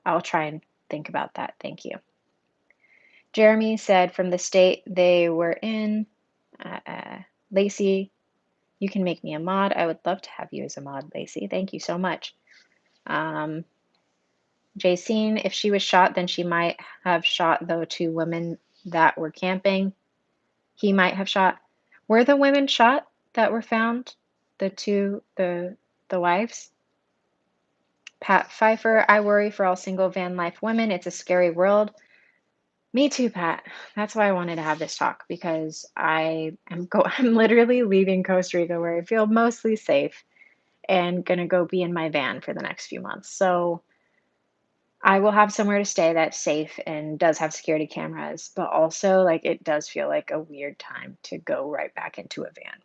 I'll try and think about that. Thank you. Jeremy said from the state they were in. Lacey, you can make me a mod. I would love to have you as a mod, Lacey. Thank you so much. Jacine, if she was shot, then she might have shot the two women that were camping. He might have shot. Were the women shot that were found? The wives? Pat Pfeiffer, I worry for all single van life women. It's a scary world. Me too, Pat. That's why I wanted to have this talk, because I'm literally leaving Costa Rica, where I feel mostly safe, and gonna go be in my van for the next few months. So I will have somewhere to stay that's safe and does have security cameras, but also, like, it does feel like a weird time to go right back into a van.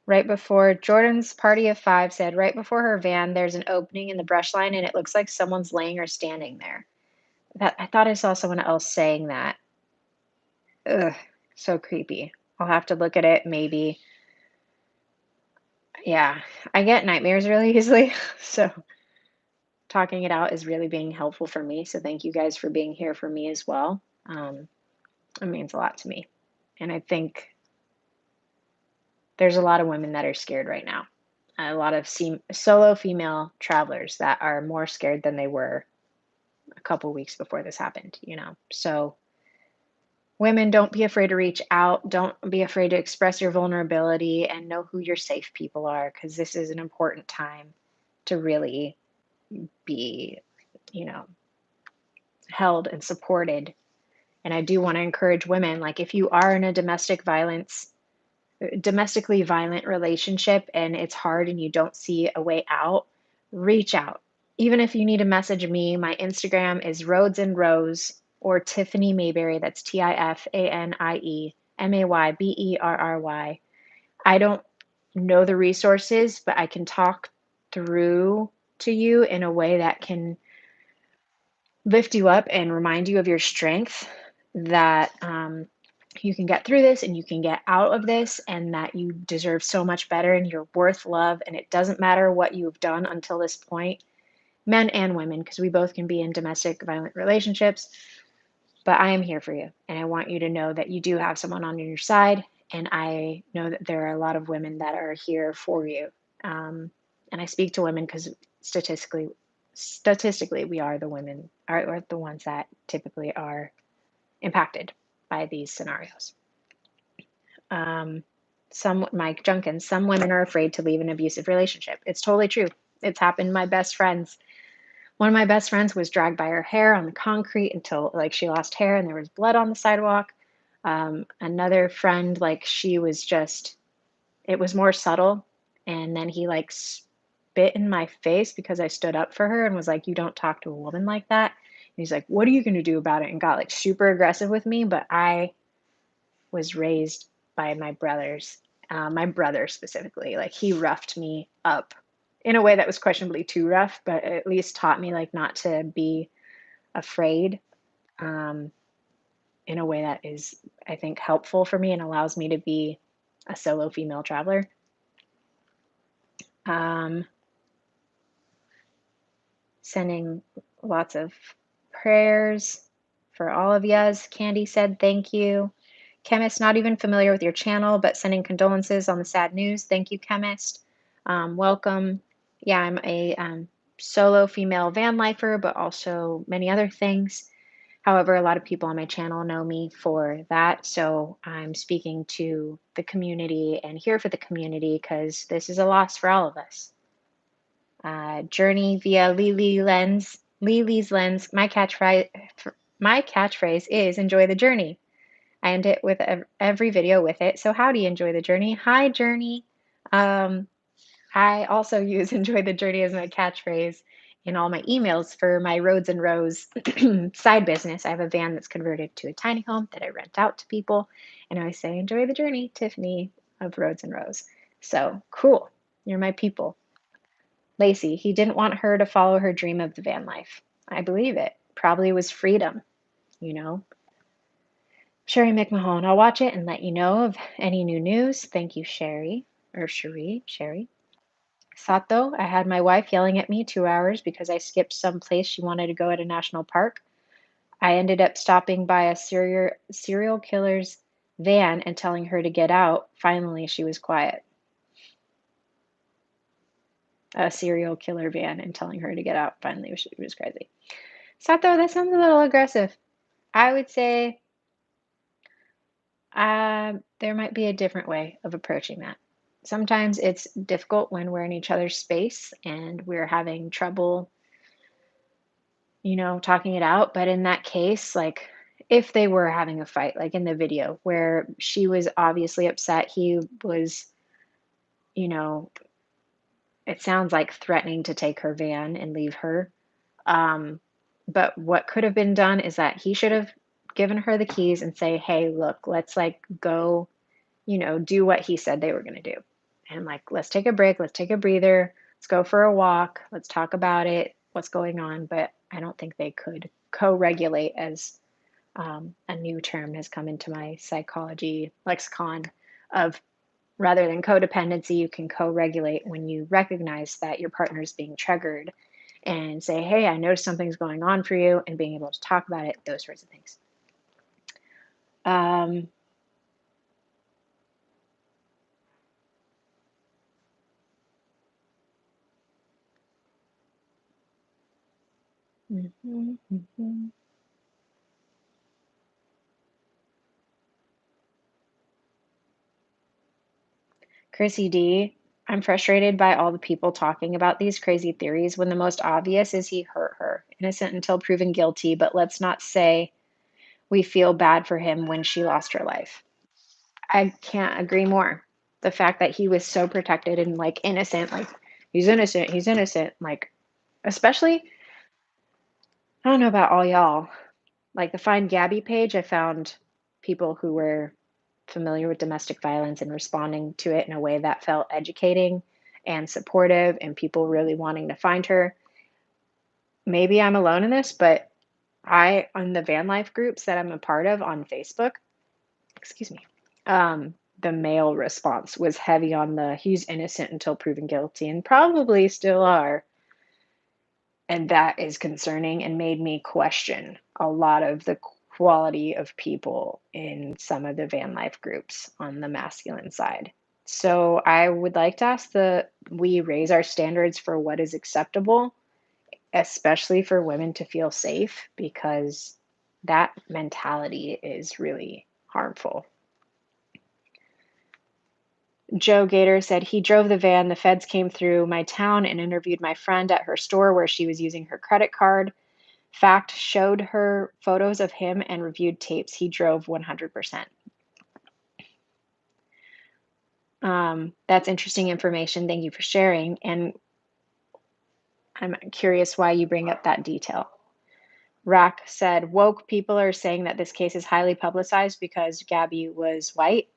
Right before Jordan's party of five said, right before her van, there's an opening in the brush line and it looks like someone's laying or standing there. I thought I saw someone else saying that. Ugh, so creepy. I'll have to look at it, maybe. Yeah, I get nightmares really easily, so talking it out is really being helpful for me. So thank you guys for being here for me as well. It means a lot to me. And I think there's a lot of women that are scared right now. A lot of solo female travelers that are more scared than they were a couple weeks before this happened, So women, don't be afraid to reach out. Don't be afraid to express your vulnerability and know who your safe people are, because this is an important time to really be, held and supported. And I do want to encourage women, like, if you are in a domestically violent relationship and it's hard and you don't see a way out, reach out. Even if you need to message me, my Instagram is Rhodes and Rose, or Tiffany Mayberry. That's TIFANIE MAYBERRY. I don't know the resources, but I can talk through to you in a way that can lift you up and remind you of your strength, that you can get through this and you can get out of this, and that you deserve so much better and you're worth love. And it doesn't matter what you've done until this point, men and women, because we both can be in domestic violent relationships. But I am here for you. And I want you to know that you do have someone on your side. And I know that there are a lot of women that are here for you. And I speak to women because statistically, we are the women are the ones that typically are impacted by these scenarios. Some Mike Junkins, some women are afraid to leave an abusive relationship. It's totally true. It's happened. My best friends, one of my best friends was dragged by her hair on the concrete until like she lost hair and there was blood on the sidewalk. Another friend, like she was just, it was more subtle. And then he like spit in my face because I stood up for her and was like, you don't talk to a woman like that. And he's like, what are you going to do about it? And got like super aggressive with me. But I was raised by my brother specifically. Like he roughed me up in a way that was questionably too rough, but at least taught me like not to be afraid, um, in a way that is, I think, helpful for me and allows me to be a solo female traveler. Um, Sending lots of prayers for all of yous. Candy said thank you. Chemist, not even familiar with your channel, but sending condolences on the sad news. Thank you, Chemist. Welcome. Yeah, I'm a solo female van lifer, but also many other things. However, a lot of people on my channel know me for that. So I'm speaking to the community and here for the community because this is a loss for all of us. Journey via Lily's lens. My catchphrase is enjoy the journey. I end it with every video with it. So howdy, enjoy the journey. Hi, Journey. Um, I also use enjoy the journey as my catchphrase in all my emails for my Roads and Rows side business. I have a van that's converted to a tiny home that I rent out to people. And I always say, enjoy the journey, Tiffany of Roads and Rows. So cool. You're my people. Lacey, he didn't want her to follow her dream of the van life. I believe it. Probably was freedom, you know. Sherry McMahon, I'll watch it and let you know of any new news. Thank you, Sherry. Or Sherry. Sato, I had my wife yelling at me 2 hours because I skipped some place she wanted to go at a national park. I ended up stopping by a serial killer's van and telling her to get out. Finally, she was quiet. A serial killer van and telling her to get out. Finally, she was crazy. Sato, that sounds a little aggressive. I would say there might be a different way of approaching that. Sometimes it's difficult when we're in each other's space and we're having trouble, talking it out. But in that case, like if they were having a fight, like in the video where she was obviously upset, he was, you know, it sounds like threatening to take her van and leave her. Um, but what could have been done is that he should have given her the keys and say, hey, look, let's like go, do what he said they were going to do. And like, let's take a break. Let's take a breather. Let's go for a walk. Let's talk about it, what's going on. But I don't think they could co-regulate, as a new term has come into my psychology lexicon of, rather than codependency, you can co-regulate when you recognize that your partner is being triggered and say, hey, I noticed something's going on for you, and being able to talk about it, those sorts of things. Chrissy D, I'm frustrated by all the people talking about these crazy theories when the most obvious is he hurt her. Innocent until proven guilty, but let's not say we feel bad for him when she lost her life. I can't agree more. The fact that he was so protected and like innocent, like he's innocent, like especially, I don't know about all y'all. Like the Find Gabby page, I found people who were familiar with domestic violence and responding to it in a way that felt educating and supportive and people really wanting to find her. Maybe I'm alone in this, but on the van life groups that I'm a part of on Facebook, excuse me, the male response was heavy on the he's innocent until proven guilty, and probably still are. And that is concerning and made me question a lot of the quality of people in some of the van life groups on the masculine side. So I would like to ask that we raise our standards for what is acceptable, especially for women to feel safe, because that mentality is really harmful. Joe Gator said he drove the van. The feds came through my town and interviewed my friend at her store where she was using her credit card. Fact showed her photos of him and reviewed tapes. He drove 100%. That's interesting information. Thank you for sharing. And I'm curious why you bring up that detail. Rack said, woke people are saying that this case is highly publicized because Gabby was white.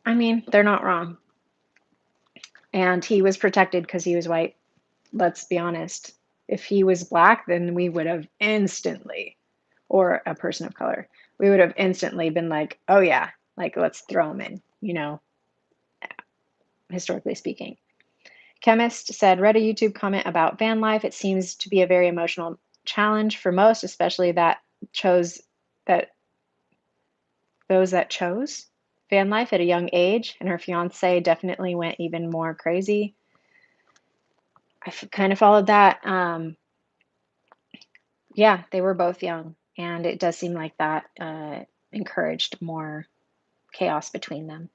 I mean, they're not wrong. And he was protected because he was white. Let's be honest. If he was black, then we would have instantly, or a person of color, we would have instantly been like, oh yeah, like let's throw him in, historically speaking. Chemist said, read a YouTube comment about van life. It seems to be a very emotional challenge for most, especially that those that chose van life at a young age, and her fiance definitely went even more crazy. I kind of followed that. Yeah, they were both young, and it does seem like that encouraged more chaos between them.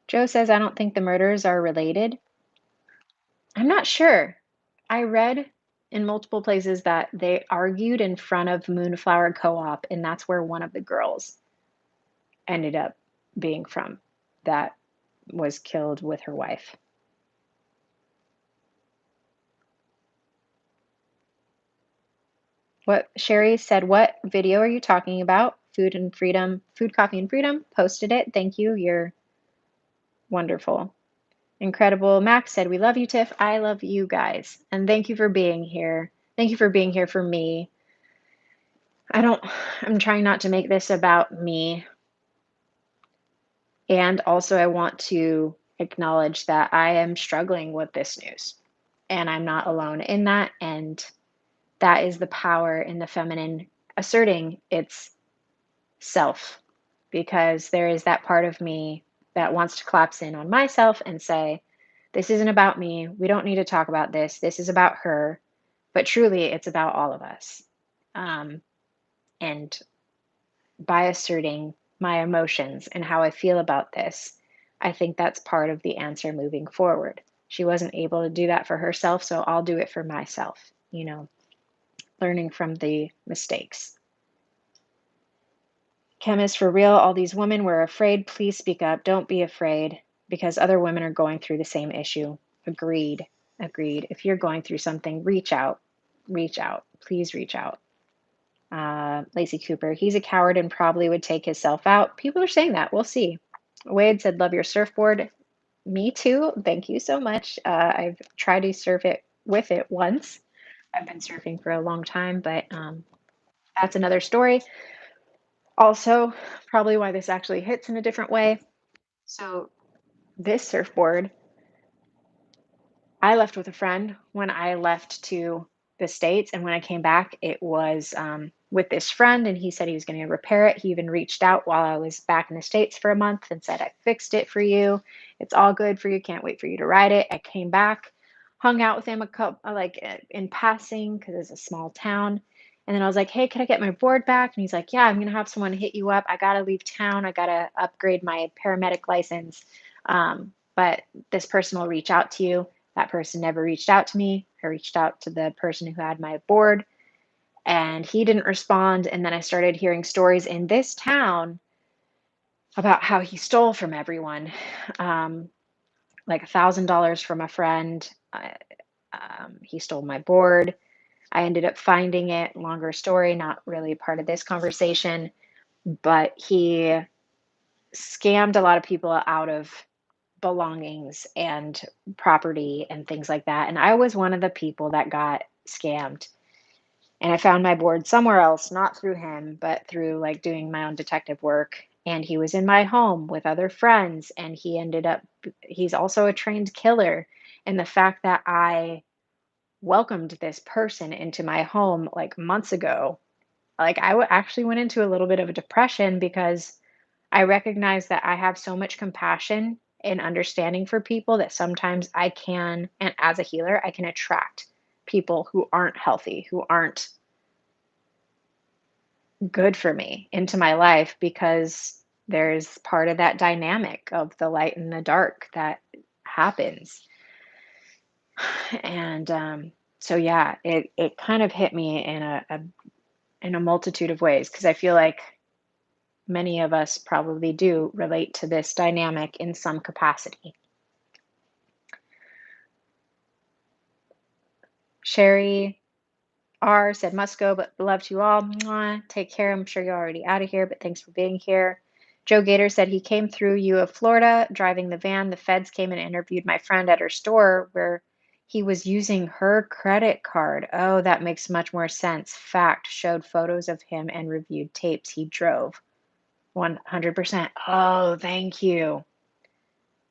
Joe says, I don't think the murders are related. I'm not sure. I read in multiple places that they argued in front of Moonflower Co-op, and that's where one of the girls ended up being from that was killed with her wife. What Sherry said, what video are you talking about? Food and Freedom, Food, Coffee and Freedom posted it. Thank you. You're wonderful. Incredible. Max said, we love you, Tiff. I love you guys. And thank you for being here. Thank you for being here for me. I'm trying not to make this about me. And also, I want to acknowledge that I am struggling with this news, and I'm not alone in that. And that is the power in the feminine asserting its self, because there is that part of me that wants to collapse in on myself and say, this isn't about me. We don't need to talk about this. This is about her. But truly, it's about all of us. And by asserting my emotions and how I feel about this, I think that's part of the answer moving forward. She wasn't able to do that for herself, so I'll do it for myself, learning from the mistakes. Chemist, for real, all these women were afraid. Please speak up. Don't be afraid, because other women are going through the same issue. Agreed. Agreed. If you're going through something, reach out. Reach out. Please reach out. Lacey Cooper, he's a coward and probably would take himself out. People are saying that. We'll see. Wade said, love your surfboard. Me too. Thank you so much. I've tried to surf it with it once. I've been surfing for a long time, but that's another story. Also, probably why this actually hits in a different way. So, this surfboard, I left with a friend when I left to the States. And when I came back, it was with this friend, and he said he was going to repair it. He even reached out while I was back in the States for a month and said, I fixed it for you. It's all good for you. Can't wait for you to ride it. I came back, hung out with him a couple, like in passing, because it's a small town. And then I was like, hey, can I get my board back? And he's like, yeah, I'm going to have someone hit you up. I got to leave town. I got to upgrade my paramedic license. But this person will reach out to you. That person never reached out to me. I reached out to the person who had my board, and he didn't respond. And then I started hearing stories in this town about how he stole from everyone, like $1,000 from a friend. He stole my board. I ended up finding it, longer story, not really part of this conversation, but he scammed a lot of people out of belongings and property and things like that. And I was one of the people that got scammed. And I found my board somewhere else, not through him, but through like doing my own detective work. And he was in my home with other friends, and he's also a trained killer. And the fact that I welcomed this person into my home like months ago, like actually went into a little bit of a depression because I recognize that I have so much compassion and understanding for people that sometimes I can, and as a healer, I can attract people who aren't healthy, who aren't good for me into my life because there's part of that dynamic of the light and the dark that happens. And so yeah, it kind of hit me in a multitude of ways because I feel like many of us probably do relate to this dynamic in some capacity. Sherry R said, must go, but love to you all. Mwah. Take care. I'm sure you're already out of here, but thanks for being here. Joe Gator said he came through U of Florida driving the van. The feds came and interviewed my friend at her store where he was using her credit card. Oh, that makes much more sense. Fact, showed photos of him and reviewed tapes he drove. 100%. Oh, thank you.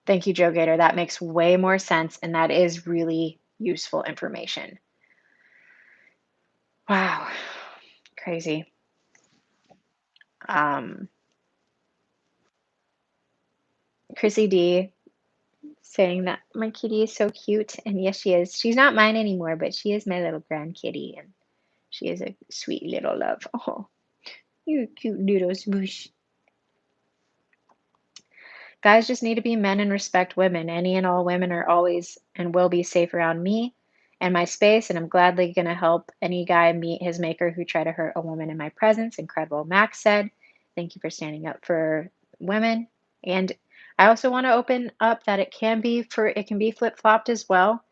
Thank you, Joe Gator. That makes way more sense, and that is really useful information. Wow. Crazy. Um, Chrissy D saying that my kitty is so cute, and yes, she is. She's not mine anymore, but she is my little grand kitty, and she is a sweet little love. Oh, you cute little smoosh. Guys just need to be men and respect women. Any and all women are always and will be safe around me and my space, and I'm gladly going to help any guy meet his maker who try to hurt a woman in my presence. Incredible, Max said. Thank you for standing up for women. And I also want to open up that it can be flip-flopped as well.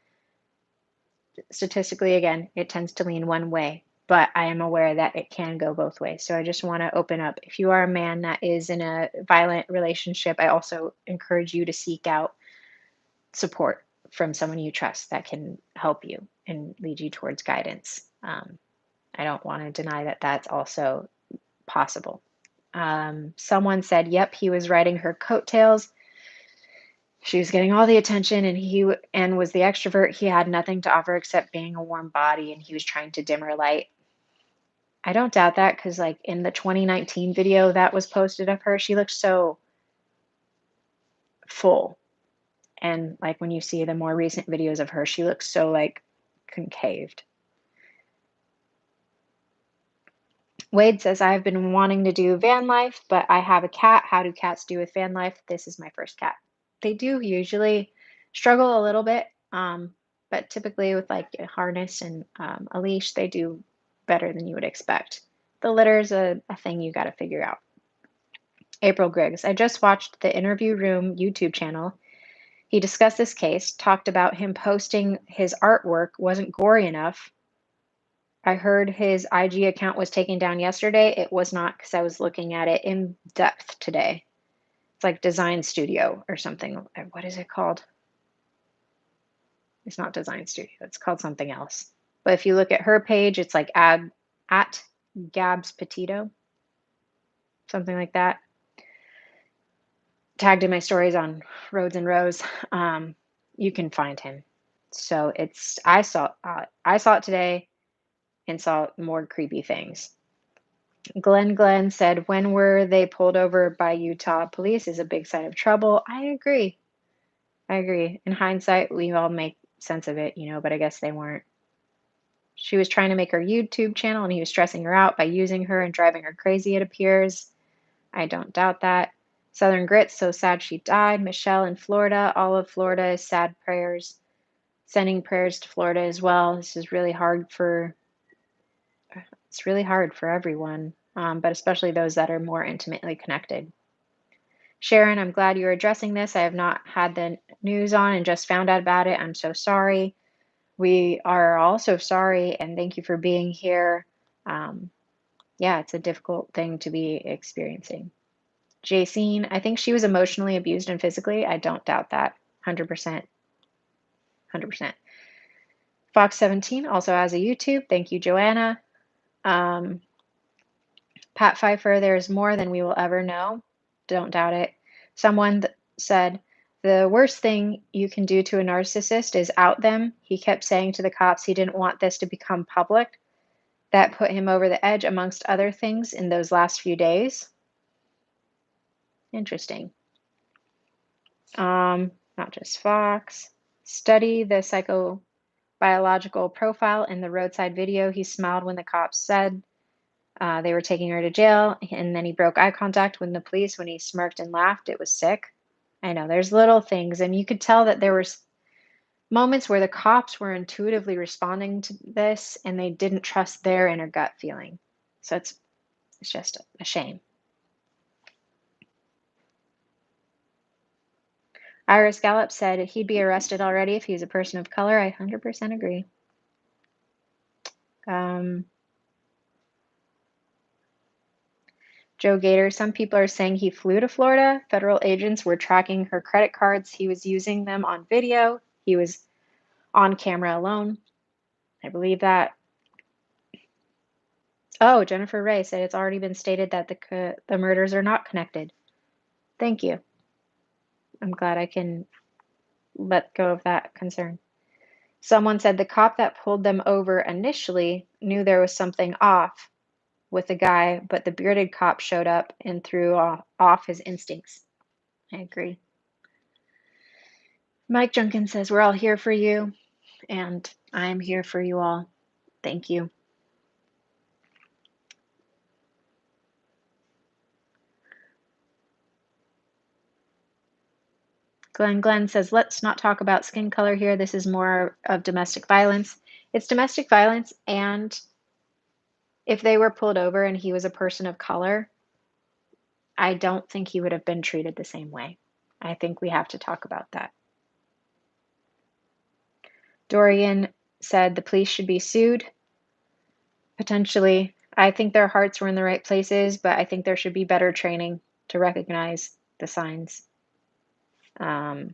Statistically, again, it tends to lean one way, but I am aware that it can go both ways. So I just want to open up. If you are a man that is in a violent relationship, I also encourage you to seek out support from someone you trust that can help you and lead you towards guidance. I don't want to deny that that's also possible. Someone said, yep, he was riding her coattails. She was getting all the attention, and was the extrovert. He had nothing to offer except being a warm body, and he was trying to dim her light. I don't doubt that because, like, in the 2019 video that was posted of her, she looked so full. And, like, when you see the more recent videos of her, she looks so, like, concaved. Wade says, I've been wanting to do van life, but I have a cat. How do cats do with van life? This is my first cat. They do usually struggle a little bit, but typically with like a harness and a leash, they do better than you would expect. The litter is a thing you got to figure out. April Griggs, I just watched the Interview Room YouTube channel. He discussed this case, talked about him posting his artwork wasn't gory enough. I heard his IG account was taken down yesterday. It was not because I was looking at it in depth today. It's like Design Studio or something. What is it called? It's not Design Studio. It's called something else. But if you look at her page, it's like at Gabs Petito, something like that. Tagged in my stories on Roads and Rows. You can find him. So I saw it today and saw more creepy things. Glenn said, when were they pulled over by Utah police is a big sign of trouble. I agree. In hindsight, we all make sense of it, but I guess they weren't. She was trying to make her YouTube channel and he was stressing her out by using her and driving her crazy, it appears. I don't doubt that. Southern Grit, so sad she died. Michelle in Florida, all of Florida is sad prayers. Sending prayers to Florida as well. This is really hard for everyone, but especially those that are more intimately connected. Sharon, I'm glad you're addressing this. I have not had the news on and just found out about it. I'm so sorry. We are also sorry and thank you for being here. Um, yeah, it's a difficult thing to be experiencing. Jacine, I think she was emotionally abused and physically. I don't doubt that. 100%. 100%. Fox 17 also has a YouTube. Thank you, Joanna. Um, Pat Pfeiffer, there's more than we will ever know. Don't doubt it. Someone said, the worst thing you can do to a narcissist is out them. He kept saying to the cops he didn't want this to become public. That put him over the edge, amongst other things, in those last few days. Interesting. Not just Fox. Study the psychobiological profile in the roadside video. He smiled when the cops said they were taking her to jail, and then he broke eye contact with the police when he smirked and laughed. It was sick. I know, there's little things, and you could tell that there was moments where the cops were intuitively responding to this, and they didn't trust their inner gut feeling. So it's just a shame. Iris Gallup said he'd be arrested already if he's a person of color. I 100% agree. Joe Gator, some people are saying he flew to Florida. Federal agents were tracking her credit cards. He was using them on video. He was on camera alone. I believe that. Oh, Jennifer Ray said it's already been stated that the murders are not connected. Thank you. I'm glad I can let go of that concern. Someone said the cop that pulled them over initially knew there was something off with the guy, but the bearded cop showed up and threw off his instincts. I agree. Mike Jenkins says, we're all here for you, and I am here for you all. Thank you. Glenn says, let's not talk about skin color here. This is more of domestic violence. It's domestic violence, and if they were pulled over and he was a person of color, I don't think he would have been treated the same way. I think we have to talk about that. Dorian said the police should be sued. Potentially. I think their hearts were in the right places, but I think there should be better training to recognize the signs. Let's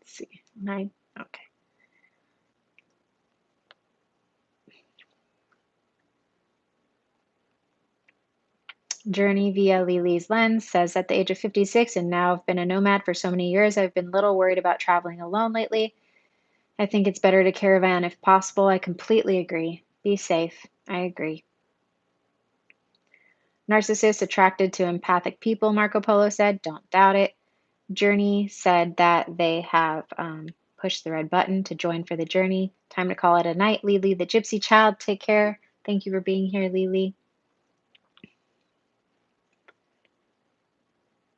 see. Okay. Journey via Lily's lens says at the age of 56 and now I've been a nomad for so many years, I've been little worried about traveling alone lately. I think it's better to caravan if possible. I completely agree. Be safe. I agree. Narcissists attracted to empathic people, Marco Polo said. Don't doubt it. Journey said that they have pushed the red button to join for the journey. Time to call it a night. Lily, the gypsy child, take care. Thank you for being here, Lily.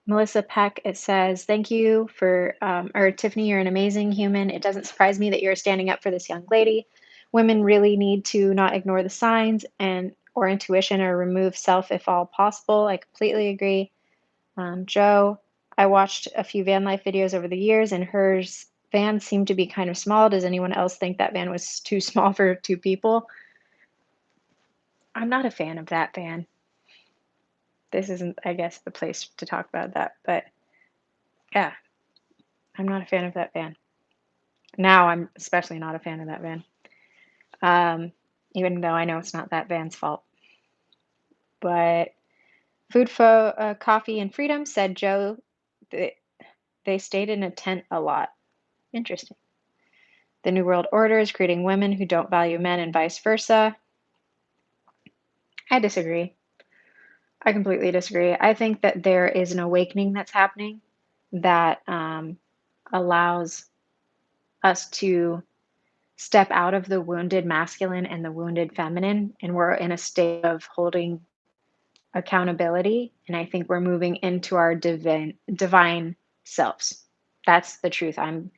Melissa Peck, it says, thank you for, or Tiffany, you're an amazing human. It doesn't surprise me that you're standing up for this young lady. Women really need to not ignore the signs or intuition or remove self if all possible. I completely agree. Joe, I watched a few van life videos over the years and hers van seemed to be kind of small. Does anyone else think that van was too small for two people? I'm not a fan of that van. This isn't, I guess, the place to talk about that, but yeah, I'm not a fan of that van. Now I'm especially not a fan of that van, even though I know it's not that van's fault. But Food for Coffee and Freedom said, Joe, they stayed in a tent a lot. Interesting. The New World Order is creating women who don't value men and vice versa. I disagree. I completely disagree. I think that there is an awakening that's happening that allows us to step out of the wounded masculine and the wounded feminine, and we're in a state of holding accountability. And I think we're moving into our divine selves. That's the truth I'm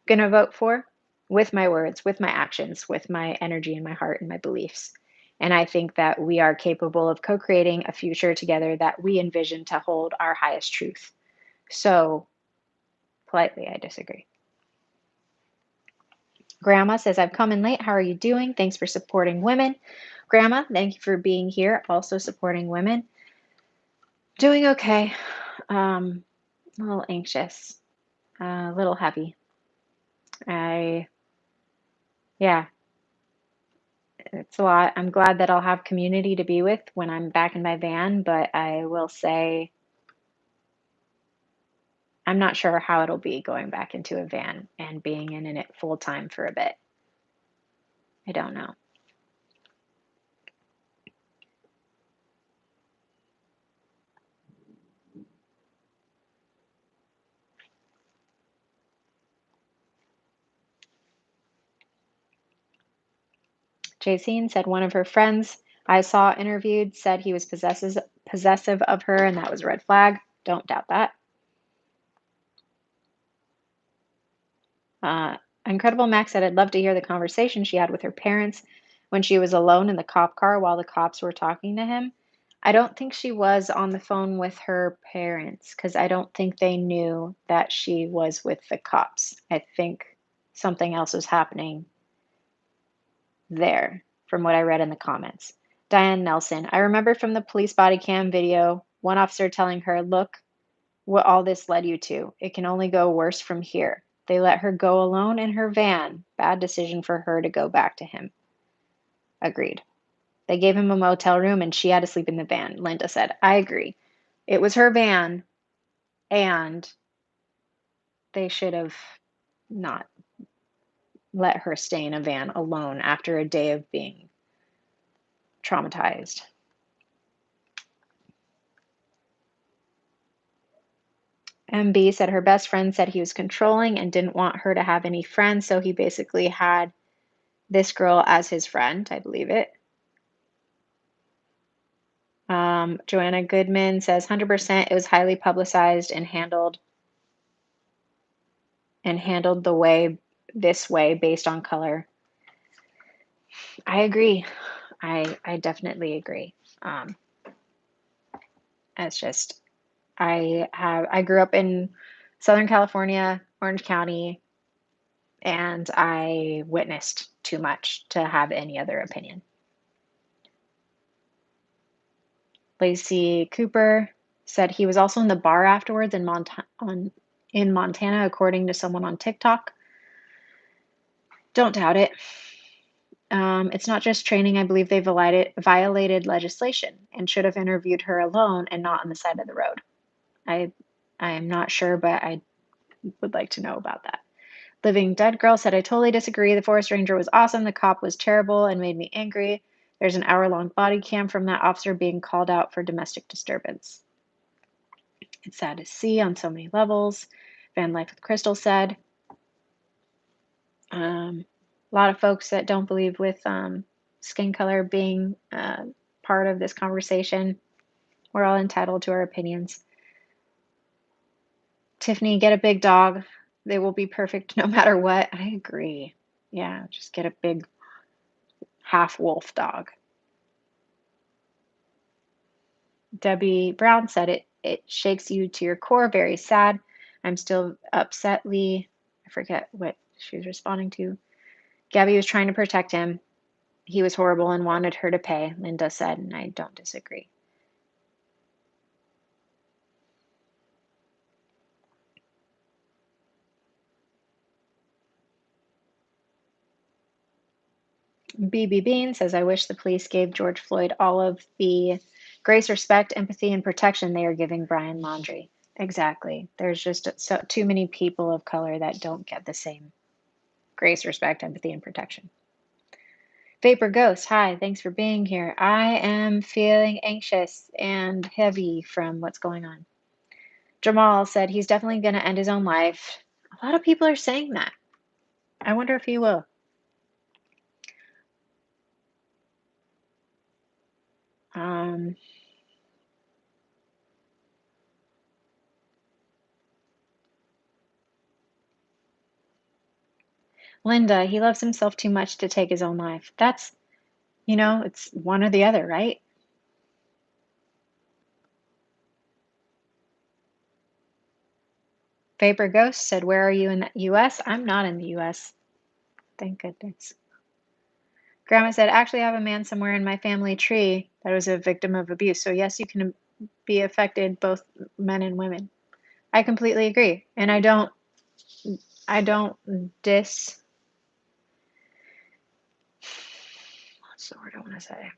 going to vote for with my words, with my actions, with my energy and my heart and my beliefs. And I think that we are capable of co creating a future together that we envision to hold our highest truth. So, politely, I disagree. Grandma says, I've come in late. How are you doing? Thanks for supporting women. Grandma, thank you for being here, also supporting women. Doing okay. A little anxious, a little heavy. Yeah, it's a lot. I'm glad that I'll have community to be with when I'm back in my van, but I will say I'm not sure how it'll be going back into a van and being in it full time for a bit. I don't know. Jacine said one of her friends I saw interviewed said he was possessive of her, and that was a red flag. Don't doubt that. Uh, Incredible Max said, I'd love to hear the conversation she had with her parents when she was alone in the cop car while the cops were talking to him. I don't think she was on the phone with her parents because I don't think they knew that she was with the cops. I think something else was happening there from what I read in the comments. Diane Nelson, I remember from the police body cam video, one officer telling her, look what all this led you to. It can only go worse from here. They let her go alone in her van. Bad decision for her to go back to him. Agreed. They gave him a motel room and she had to sleep in the van. Linda said, I agree. It was her van and they should have not let her stay in a van alone after a day of being traumatized. MB said her best friend said he was controlling and didn't want her to have any friends, so he basically had this girl as his friend. I believe it. Joanna Goodman says 100% it was highly publicized and handled the way this way based on color. I agree. I definitely agree. It's just I grew up in Southern California, Orange County, and I witnessed too much to have any other opinion. Lacey Cooper said he was also in the bar afterwards in Montana, according to someone on TikTok. Don't doubt it. It's not just training. I believe they violated legislation and should have interviewed her alone and not on the side of the road. I am not sure, but I would like to know about that. Living Dead Girl said, I totally disagree. The forest ranger was awesome. The cop was terrible and made me angry. There's an hour-long body cam from that officer being called out for domestic disturbance. It's sad to see on so many levels. Van Life with Crystal said, a lot of folks that don't believe with skin color being part of this conversation. We're all entitled to our opinions. Tiffany, get a big dog. They will be perfect no matter what. I agree. Yeah, just get a big half wolf dog. Debbie Brown said it shakes you to your core. Very sad. I'm still upsetly. I forget what she was responding to. Gabby was trying to protect him. He was horrible and wanted her to pay, Linda said, and I don't disagree. BB Bean says, I wish the police gave George Floyd all of the grace, respect, empathy, and protection they are giving Brian Laundrie. Exactly. There's just too many people of color that don't get the same grace, respect, empathy, and protection. Vapor Ghost, hi, thanks for being here. I am feeling anxious and heavy from what's going on. Jamal said he's definitely going to end his own life. A lot of people are saying that. I wonder if he will. Linda, he loves himself too much to take his own life. It's one or the other, right? Vapor Ghost said, "Where are you in the US?" I'm not in the US. Thank goodness. Grandma said, "Actually, I have a man somewhere in my family tree that was a victim of abuse. So yes, you can be affected, both men and women." I completely agree. And I don't dis what's the word I want to say?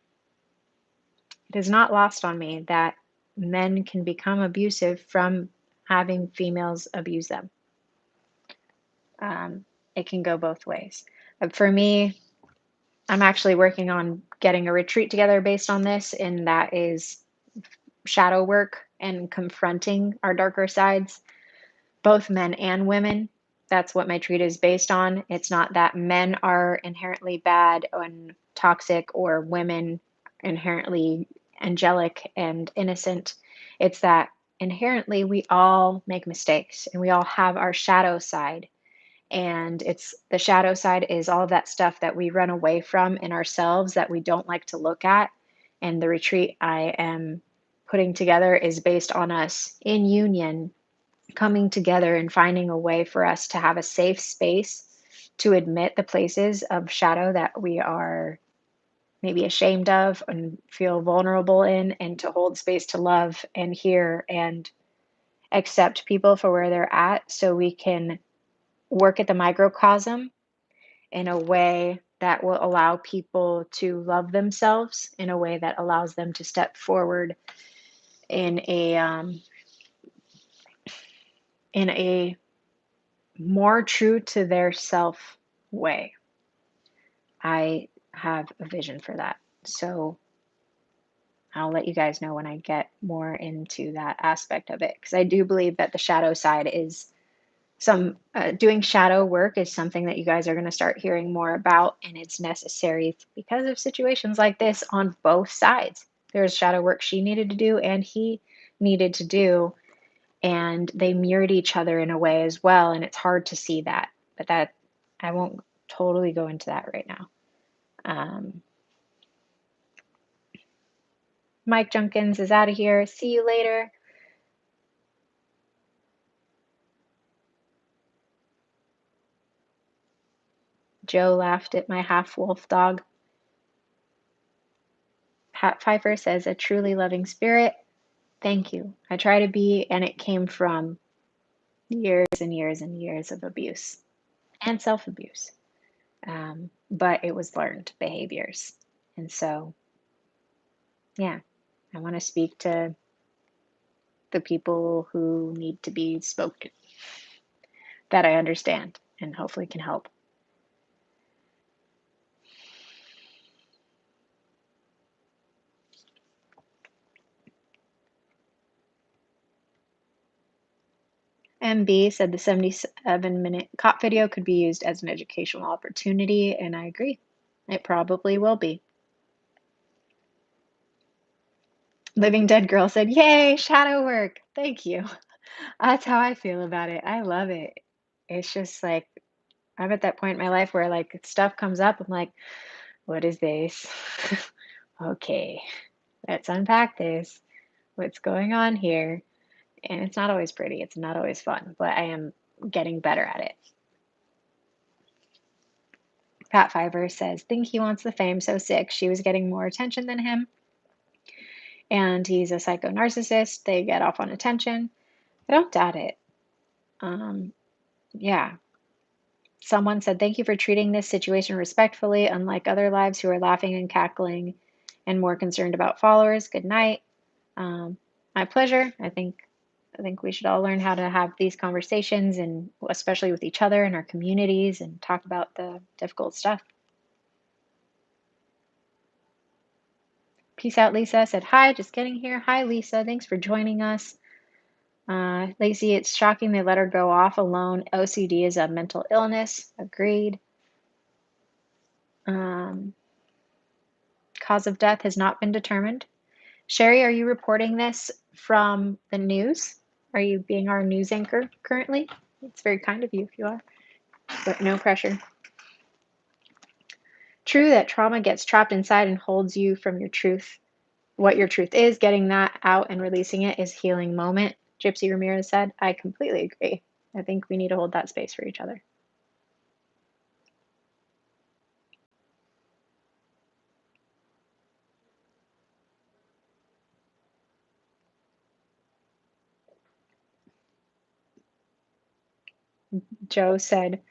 It is not lost on me that men can become abusive from having females abuse them. It can go both ways. For me, I'm actually working on getting a retreat together based on this, and that is shadow work and confronting our darker sides, both men and women. That's what my treat is based on. It's not that men are inherently bad and toxic or women inherently angelic and innocent. It's that inherently we all make mistakes and we all have our shadow side. And it's the shadow side is all of that stuff that we run away from in ourselves that we don't like to look at. And the retreat I am putting together is based on us in union coming together and finding a way for us to have a safe space to admit the places of shadow that we are maybe ashamed of and feel vulnerable in, and to hold space to love and hear and accept people for where they're at so we can work at the microcosm in a way that will allow people to love themselves in a way that allows them to step forward in a more true to their self way. I have a vision for that. So I'll let you guys know when I get more into that aspect of it, because I do believe that the shadow side is doing shadow work is something that you guys are going to start hearing more about, and it's necessary because of situations like this on both sides. There's shadow work she needed to do and he needed to do, and they mirrored each other in a way as well, and it's hard to see that, but that I won't totally go into that right now. Mike Junkins is out of here. See you later. Joe laughed at my half wolf dog. Pat Pfeiffer says, "A truly loving spirit." Thank you. I try to be, and it came from years and years and years of abuse and self abuse. But it was learned behaviors. And so, yeah, I want to speak to the people who need to be spoken that I understand and hopefully can help. MB said the 77-minute cop video could be used as an educational opportunity, and I agree. It probably will be. Living Dead Girl said, "Yay, shadow work." Thank you. That's how I feel about it. I love it. It's just like I'm at that point in my life where like stuff comes up. I'm like, what is this? Okay, let's unpack this. What's going on here? And it's not always pretty. It's not always fun, but I am getting better at it. Pat Fiver says, "Think he wants the fame, so sick. She was getting more attention than him, and he's a psycho narcissist. They get off on attention." I don't doubt it. Yeah. Someone said, "Thank you for treating this situation respectfully, unlike other lives who are laughing and cackling and more concerned about followers. Good night." My pleasure. I think we should all learn how to have these conversations, and especially with each other and our communities, and talk about the difficult stuff. Peace out, Lisa said, "Hi, just getting here." Hi, Lisa. Thanks for joining us. Lacey, it's shocking they let her go off alone. OCD is a mental illness. Agreed. Cause of death has not been determined. Sherry, are you reporting this from the news? Are you being our news anchor currently? It's very kind of you if you are, but no pressure. True that trauma gets trapped inside and holds you from your truth. What your truth is, getting that out and releasing it is healing moment. Gypsy Ramirez said, I completely agree. I think we need to hold that space for each other. Joe said,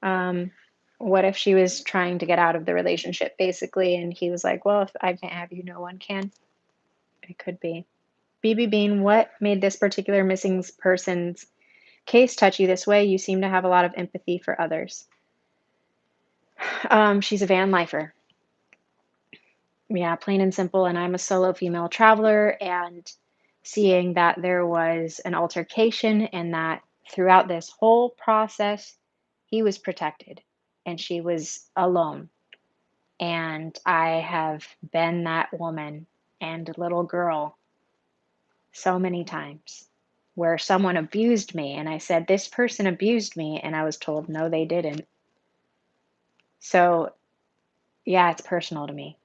um, what if she was trying to get out of the relationship, basically? And he was like, well, if I can't have you, no one can. It could be. BB Bean, what made this particular missing person's case touch you this way? You seem to have a lot of empathy for others. She's a van lifer. Yeah, plain and simple. And I'm a solo female traveler, and seeing that there was an altercation and that throughout this whole process, he was protected and she was alone. And I have been that woman and little girl so many times where someone abused me and I said, this person abused me. And I was told, no, they didn't. So, yeah, it's personal to me.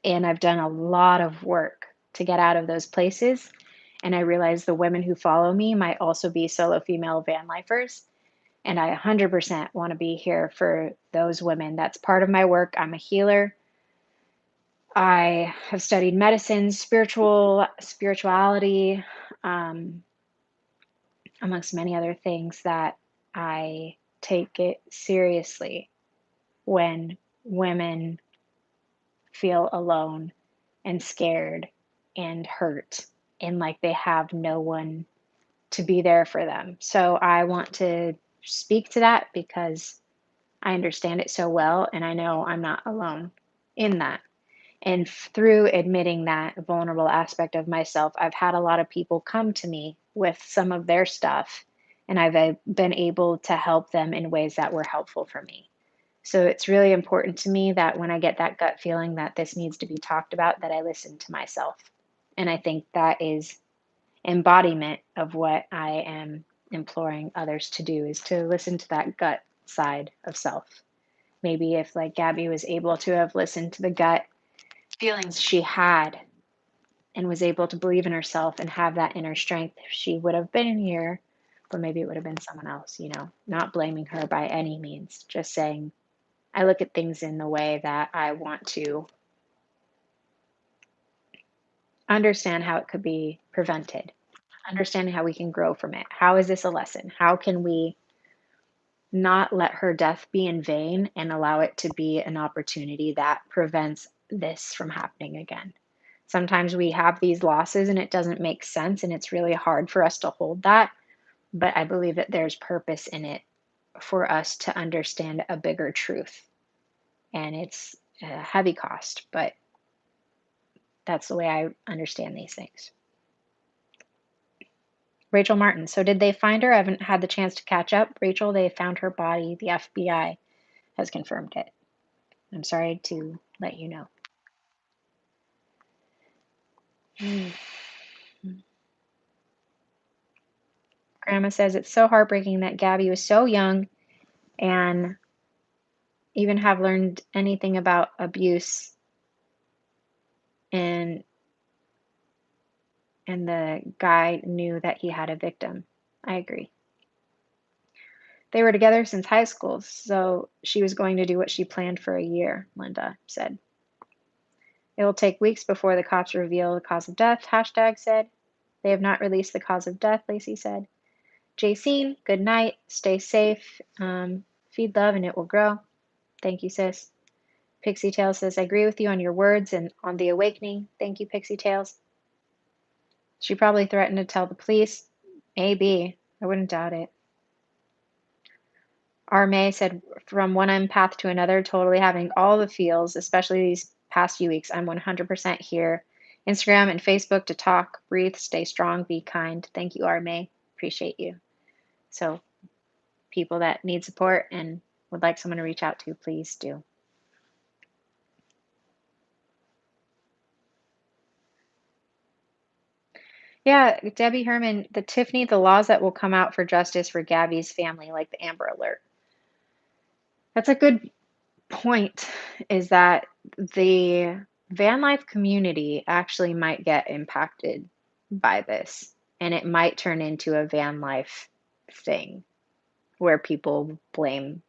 And I've done a lot of work to get out of those places. And I realize the women who follow me might also be solo female van lifers. And I 100% want to be here for those women. That's part of my work. I'm a healer. I have studied medicine, spirituality, um, amongst many other things that I take it seriously when women feel alone and scared and hurt and like they have no one to be there for them. So I want to speak to that because I understand it so well and I know I'm not alone in that. And through admitting that vulnerable aspect of myself, I've had a lot of people come to me with some of their stuff, and I've been able to help them in ways that were helpful for me. So it's really important to me that when I get that gut feeling that this needs to be talked about, that I listen to myself. And I think that is embodiment of what I am imploring others to do, is to listen to that gut side of self. Maybe if like Gabby was able to have listened to the gut feelings she had and was able to believe in herself and have that inner strength, she would have been here, or maybe it would have been someone else, not blaming her by any means, just saying, I look at things in the way that I want to understand how it could be prevented, understanding how we can grow from it. How is this a lesson? How can we not let her death be in vain and allow it to be an opportunity that prevents this from happening again? Sometimes we have these losses and it doesn't make sense and it's really hard for us to hold that, but I believe that there's purpose in it for us to understand a bigger truth. And it's a heavy cost, but that's the way I understand these things. Rachel Martin. So did they find her? I haven't had the chance to catch up. Rachel, they found her body. The FBI has confirmed it. I'm sorry to let you know. Grandma says it's so heartbreaking that Gabby was so young and even have learned anything about abuse, and the guy knew that he had a victim. I agree. They were together since high school, so she was going to do what she planned for a year, Linda said. It will take weeks before the cops reveal the cause of death, hashtag said. They have not released the cause of death, Lacey said. Jacine, good night. Stay safe. Feed love and it will grow. Thank you, sis. Pixie Tales says, I agree with you on your words and on the awakening. Thank you, Pixie Tales. She probably threatened to tell the police. Maybe. I wouldn't doubt it. R. May said, from one empath to another, totally having all the feels, especially these past few weeks. I'm 100% here. Instagram and Facebook to talk, breathe, stay strong, be kind. Thank you, R. May. Appreciate you. So, people that need support and would like someone to reach out to, please do. Yeah, Debbie Herman, the laws that will come out for justice for Gabby's family, like the Amber Alert. That's a good point is that the van life community actually might get impacted by this, and it might turn into a van life thing where people blame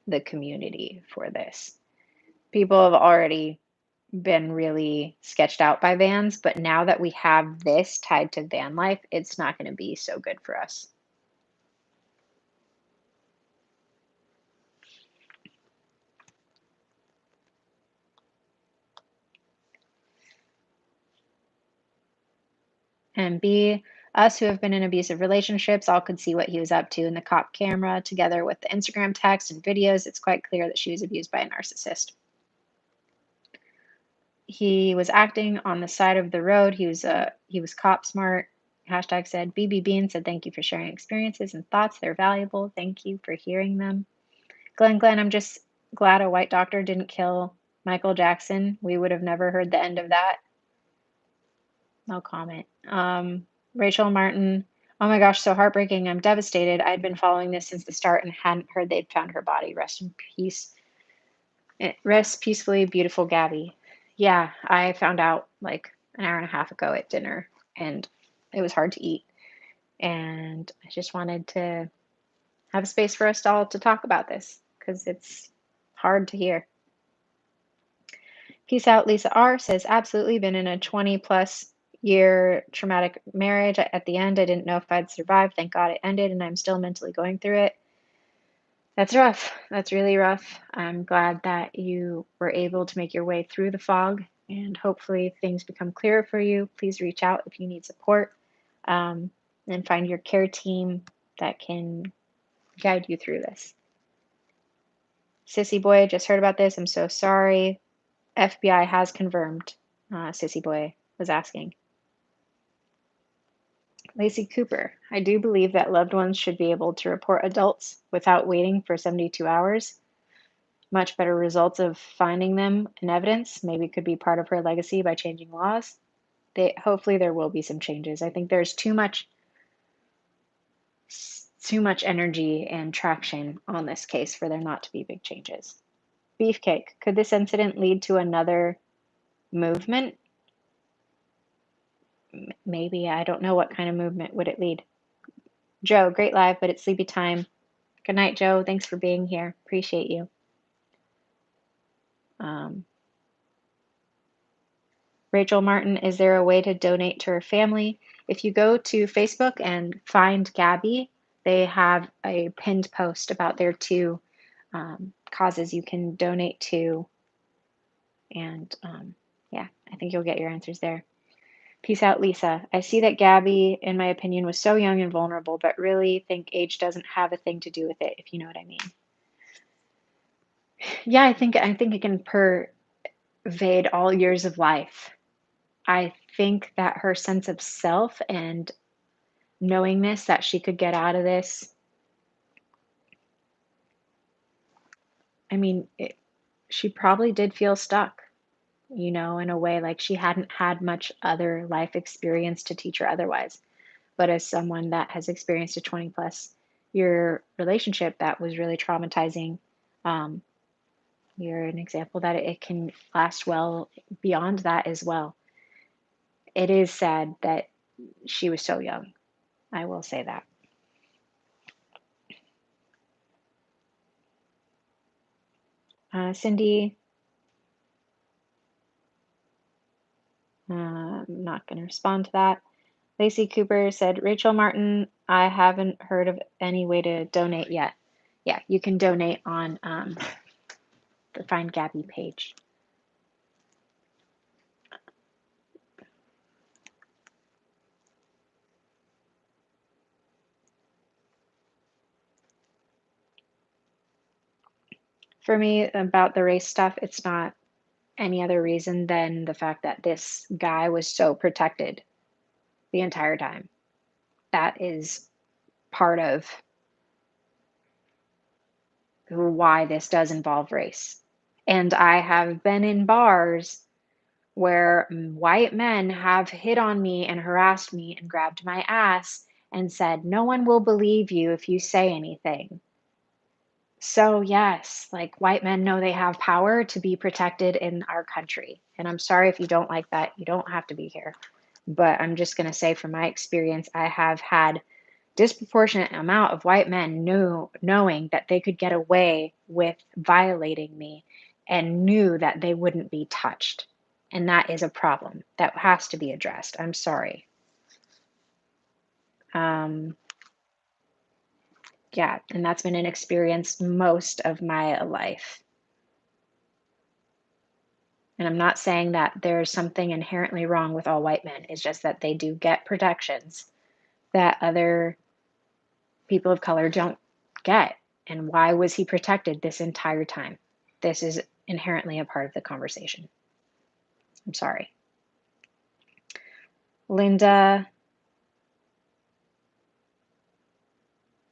the community for this. People have already been really sketched out by vans, but now that we have this tied to van life, it's not going to be so good for us. And B, us who have been in abusive relationships all could see what he was up to in the cop camera, together with the Instagram text and videos. It's quite clear that she was abused by a narcissist. He was acting on the side of the road. He was cop smart. Hashtag said BB Bean said thank you for sharing experiences and thoughts. They're valuable. Thank you for hearing them. Glenn, I'm just glad a white doctor didn't kill Michael Jackson. We would have never heard the end of that. No comment. Rachel Martin, oh my gosh, so heartbreaking. I'm devastated. I'd been following this since the start and hadn't heard they'd found her body. Rest in peace. Rest peacefully, beautiful Gabby. Yeah, I found out like an hour and a half ago at dinner, and it was hard to eat. And I just wanted to have a space for us all to talk about this because it's hard to hear. Peace out, Lisa R says, absolutely been in a 20+ year traumatic marriage. At the end, I didn't know if I'd survive. Thank God it ended, and I'm still mentally going through it. That's rough. That's really rough. I'm glad that you were able to make your way through the fog, and hopefully things become clearer for you. Please reach out if you need support, and find your care team that can guide you through this. Sissy Boy, just heard about this. I'm so sorry. FBI has confirmed, Sissy Boy was asking. Lacey Cooper, I do believe that loved ones should be able to report adults without waiting for 72 hours. Much better results of finding them in evidence. Maybe could be part of her legacy by changing laws. Hopefully there will be some changes. I think there's too much energy and traction on this case for there not to be big changes. Beefcake, could this incident lead to another movement? Maybe. I don't know what kind of movement would it lead. Joe, great live, but it's sleepy time. Good night, Joe. Thanks for being here. Appreciate you. Rachel Martin, is there a way to donate to her family? If you go to Facebook and find Gabby, they have a pinned post about their two causes you can donate to. And yeah, I think you'll get your answers there. Peace out, Lisa. I see that Gabby, in my opinion, was so young and vulnerable, but really think age doesn't have a thing to do with it, if you know what I mean. Yeah, I think it can pervade all years of life. I think that her sense of self and knowingness that she could get out of this, I mean, she probably did feel stuck, in a way like she hadn't had much other life experience to teach her otherwise. But as someone that has experienced a 20+ year relationship that was really traumatizing, you're an example that it can last well beyond that as well. It is sad that she was so young. I will say that. Cindy, I'm not going to respond to that. Lacey Cooper said, Rachel Martin, I haven't heard of any way to donate yet. Yeah, you can donate on the Find Gabby page. For me, about the race stuff, it's not any other reason than the fact that this guy was so protected the entire time. That is part of why this does involve race. And I have been in bars where white men have hit on me and harassed me and grabbed my ass and said, no one will believe you if you say anything. So, yes, like white men know they have power to be protected in our country. And I'm sorry if you don't like that. You don't have to be here. But I'm just going to say from my experience, I have had disproportionate amount of white men knowing that they could get away with violating me and knew that they wouldn't be touched. And that is a problem that has to be addressed. I'm sorry. Um, yeah, and that's been an experience most of my life. And I'm not saying that there's something inherently wrong with all white men. It's just that they do get protections that other people of color don't get. And why was he protected this entire time? This is inherently a part of the conversation. I'm sorry. Linda,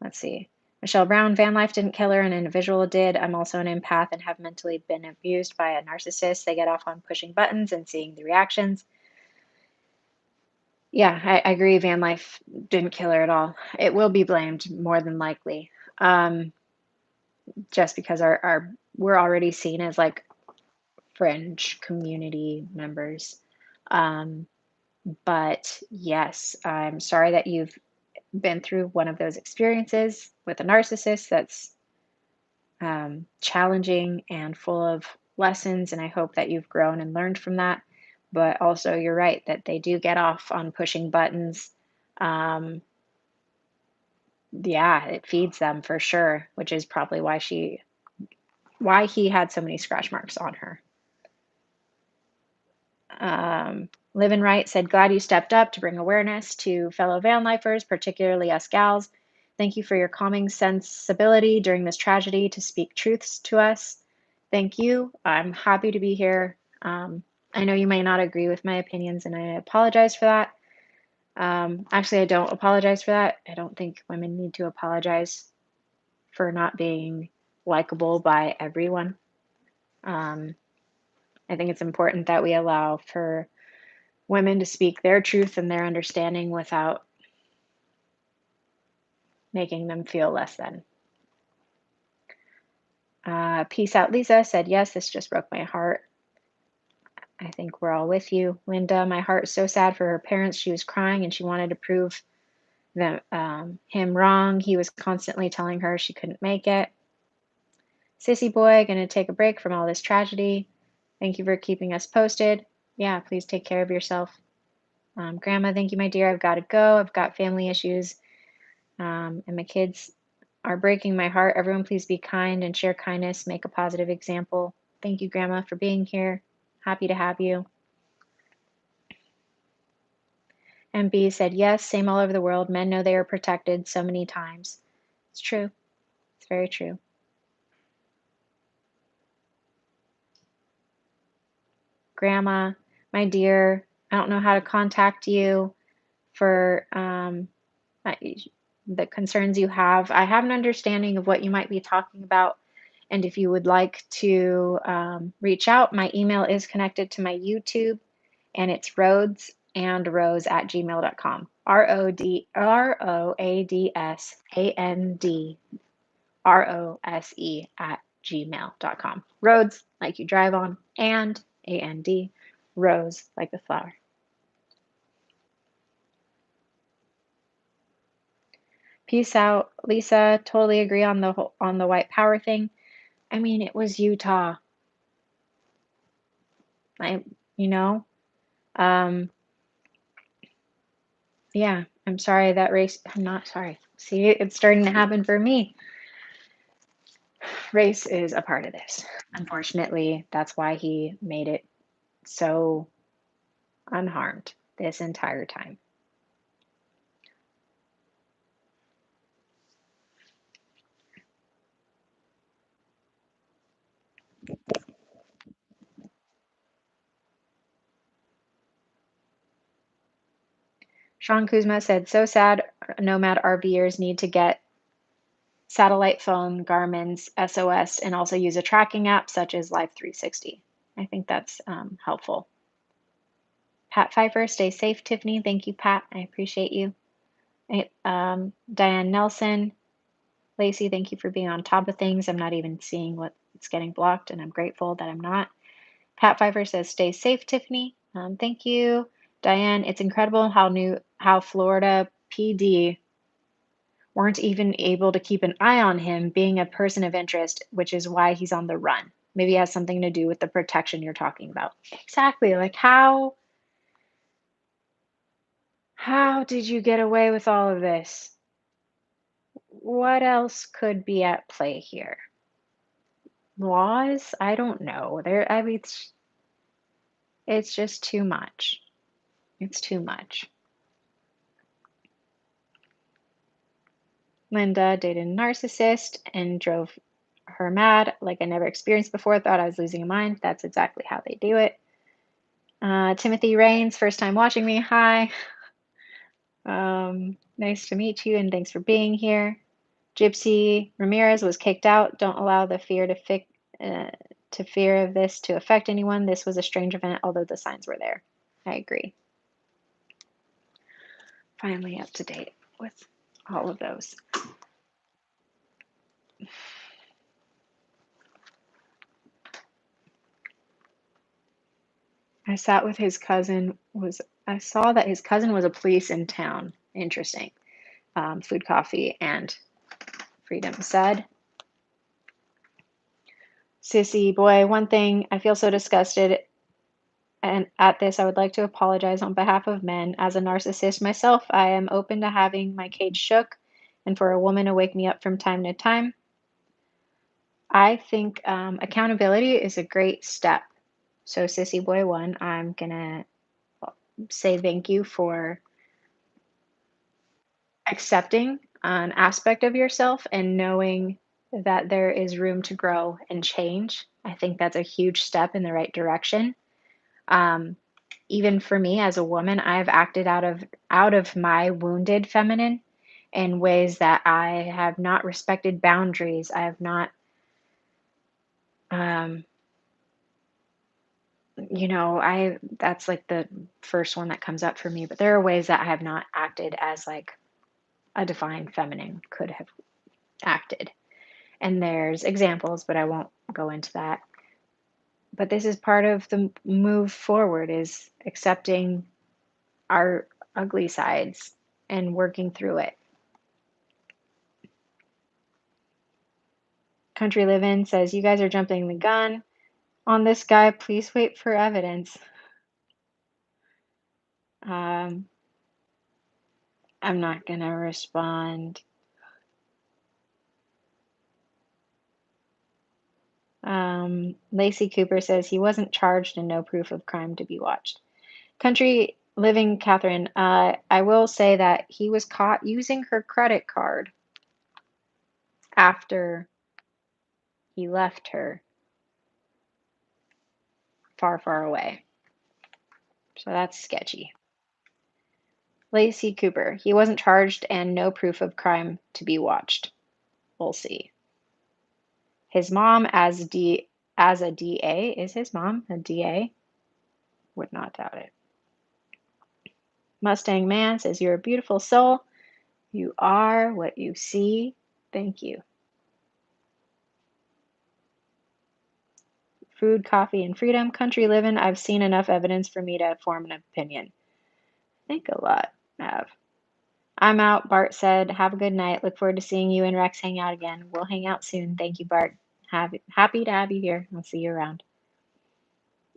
let's see. Michelle Brown, van life didn't kill her, an individual did. I'm also an empath and have mentally been abused by a narcissist. They get off on pushing buttons and seeing the reactions. Yeah, I agree. Van life didn't kill her at all. It will be blamed more than likely. Just because our we're already seen as like fringe community members. Um, but yes, I'm sorry that you've been through one of those experiences with a narcissist that's challenging and full of lessons. And I hope that you've grown and learned from that. But also, you're right that they do get off on pushing buttons. Um, yeah, it feeds them for sure, which is probably why he had so many scratch marks on her. Living Right said, glad you stepped up to bring awareness to fellow van lifers, particularly us gals. Thank you for your calming sensibility during this tragedy to speak truths to us. Thank you. I'm happy to be here. I know you may not agree with my opinions, and I apologize for that. Actually, I don't apologize for that. I don't think women need to apologize for not being likable by everyone. I think it's important that we allow for women to speak their truth and their understanding without making them feel less than. Peace Out Lisa said, yes, this just broke my heart. I think we're all with you. Linda, my heart is so sad for her parents. She was crying and she wanted to prove him wrong. He was constantly telling her she couldn't make it. Sissy boy, gonna take a break from all this tragedy. Thank you for keeping us posted. Yeah, please take care of yourself. Grandma, thank you, my dear. I've got to go. I've got family issues. And my kids are breaking my heart. Everyone, please be kind and share kindness. Make a positive example. Thank you, Grandma, for being here. Happy to have you. And B said, yes, same all over the world. Men know they are protected so many times. It's true. It's very true. Grandma, my dear, I don't know how to contact you for the concerns you have. I have an understanding of what you might be talking about. And if you would like to reach out, my email is connected to my YouTube, and it's roadsandrose@gmail.com. ROADSANDROSE@gmail.com. Roads, like you drive on, and AND, rose, like the flower. Peace out, Lisa. Totally agree on the white power thing. I mean, it was Utah. I, you know, um, yeah. I'm sorry that race. I'm not sorry. See, it's starting to happen for me. Race is a part of this. Unfortunately, that's why he made it so unharmed this entire time. Sean Kuzma said, so sad. Nomad RVers need to get satellite phone, Garmin's SOS, and also use a tracking app such as Life 360. I think that's helpful. Pat Pfeiffer, stay safe, Tiffany. Thank you, Pat. I appreciate you. Diane Nelson, Lacey, thank you for being on top of things. I'm not even seeing what's getting blocked, and I'm grateful that I'm not. Pat Pfeiffer says, "Stay safe, Tiffany." Thank you, Diane. It's incredible how Florida PD weren't even able to keep an eye on him being a person of interest, which is why he's on the run. Maybe it has something to do with the protection you're talking about. Exactly. Like how did you get away with all of this? What else could be at play here? Laws? I don't know. I mean, it's just too much. It's too much. Linda dated a narcissist and drove her mad like I never experienced before. Thought I was losing my mind. That's exactly how they do it. Timothy Rains, first time watching me. Hi. Nice to meet you and thanks for being here. Gypsy Ramirez was kicked out. Don't allow the fear of this to affect anyone. This was a strange event, although the signs were there. I agree. Finally up to date with all of those. I sat with his cousin. I saw that his cousin was a police in town. Interesting. Food, coffee, and freedom said. Sissy, boy, one thing, I feel so disgusted and at this, I would like to apologize on behalf of men. As a narcissist myself, I am open to having my cage shook and for a woman to wake me up from time to time. I think accountability is a great step. So, Sissy Boy 1, I'm going to say thank you for accepting an aspect of yourself and knowing that there is room to grow and change. I think that's a huge step in the right direction. Um, Even for me as a woman, I've acted out of my wounded feminine in ways that I have not respected boundaries. I have not, um, I that's like the first one that comes up for me. But there are ways that I have not acted as like a divine feminine could have acted. And there's examples, but I won't go into that. But this is part of the move forward is accepting our ugly sides and working through it. Country Live In says, "You guys are jumping the gun on this guy. Please wait for evidence." Um, I'm not going to respond. Lacey Cooper says, "He wasn't charged and no proof of crime to be watched." Country Living Catherine, I will say that he was caught using her credit card after he left her far, far away. So that's sketchy. Lacey Cooper, he wasn't charged and no proof of crime to be watched. We'll see. His mom as a DA, is his mom a DA? Would not doubt it. Mustang Man says, "You're a beautiful soul. You are what you see." Thank you. Food, coffee, and freedom. Country living. I've seen enough evidence for me to form an opinion. I think a lot have. I'm out, Bart said. "Have a good night. Look forward to seeing you and Rex hang out again." We'll hang out soon. Thank you, Bart. Happy to have you here. I'll see you around.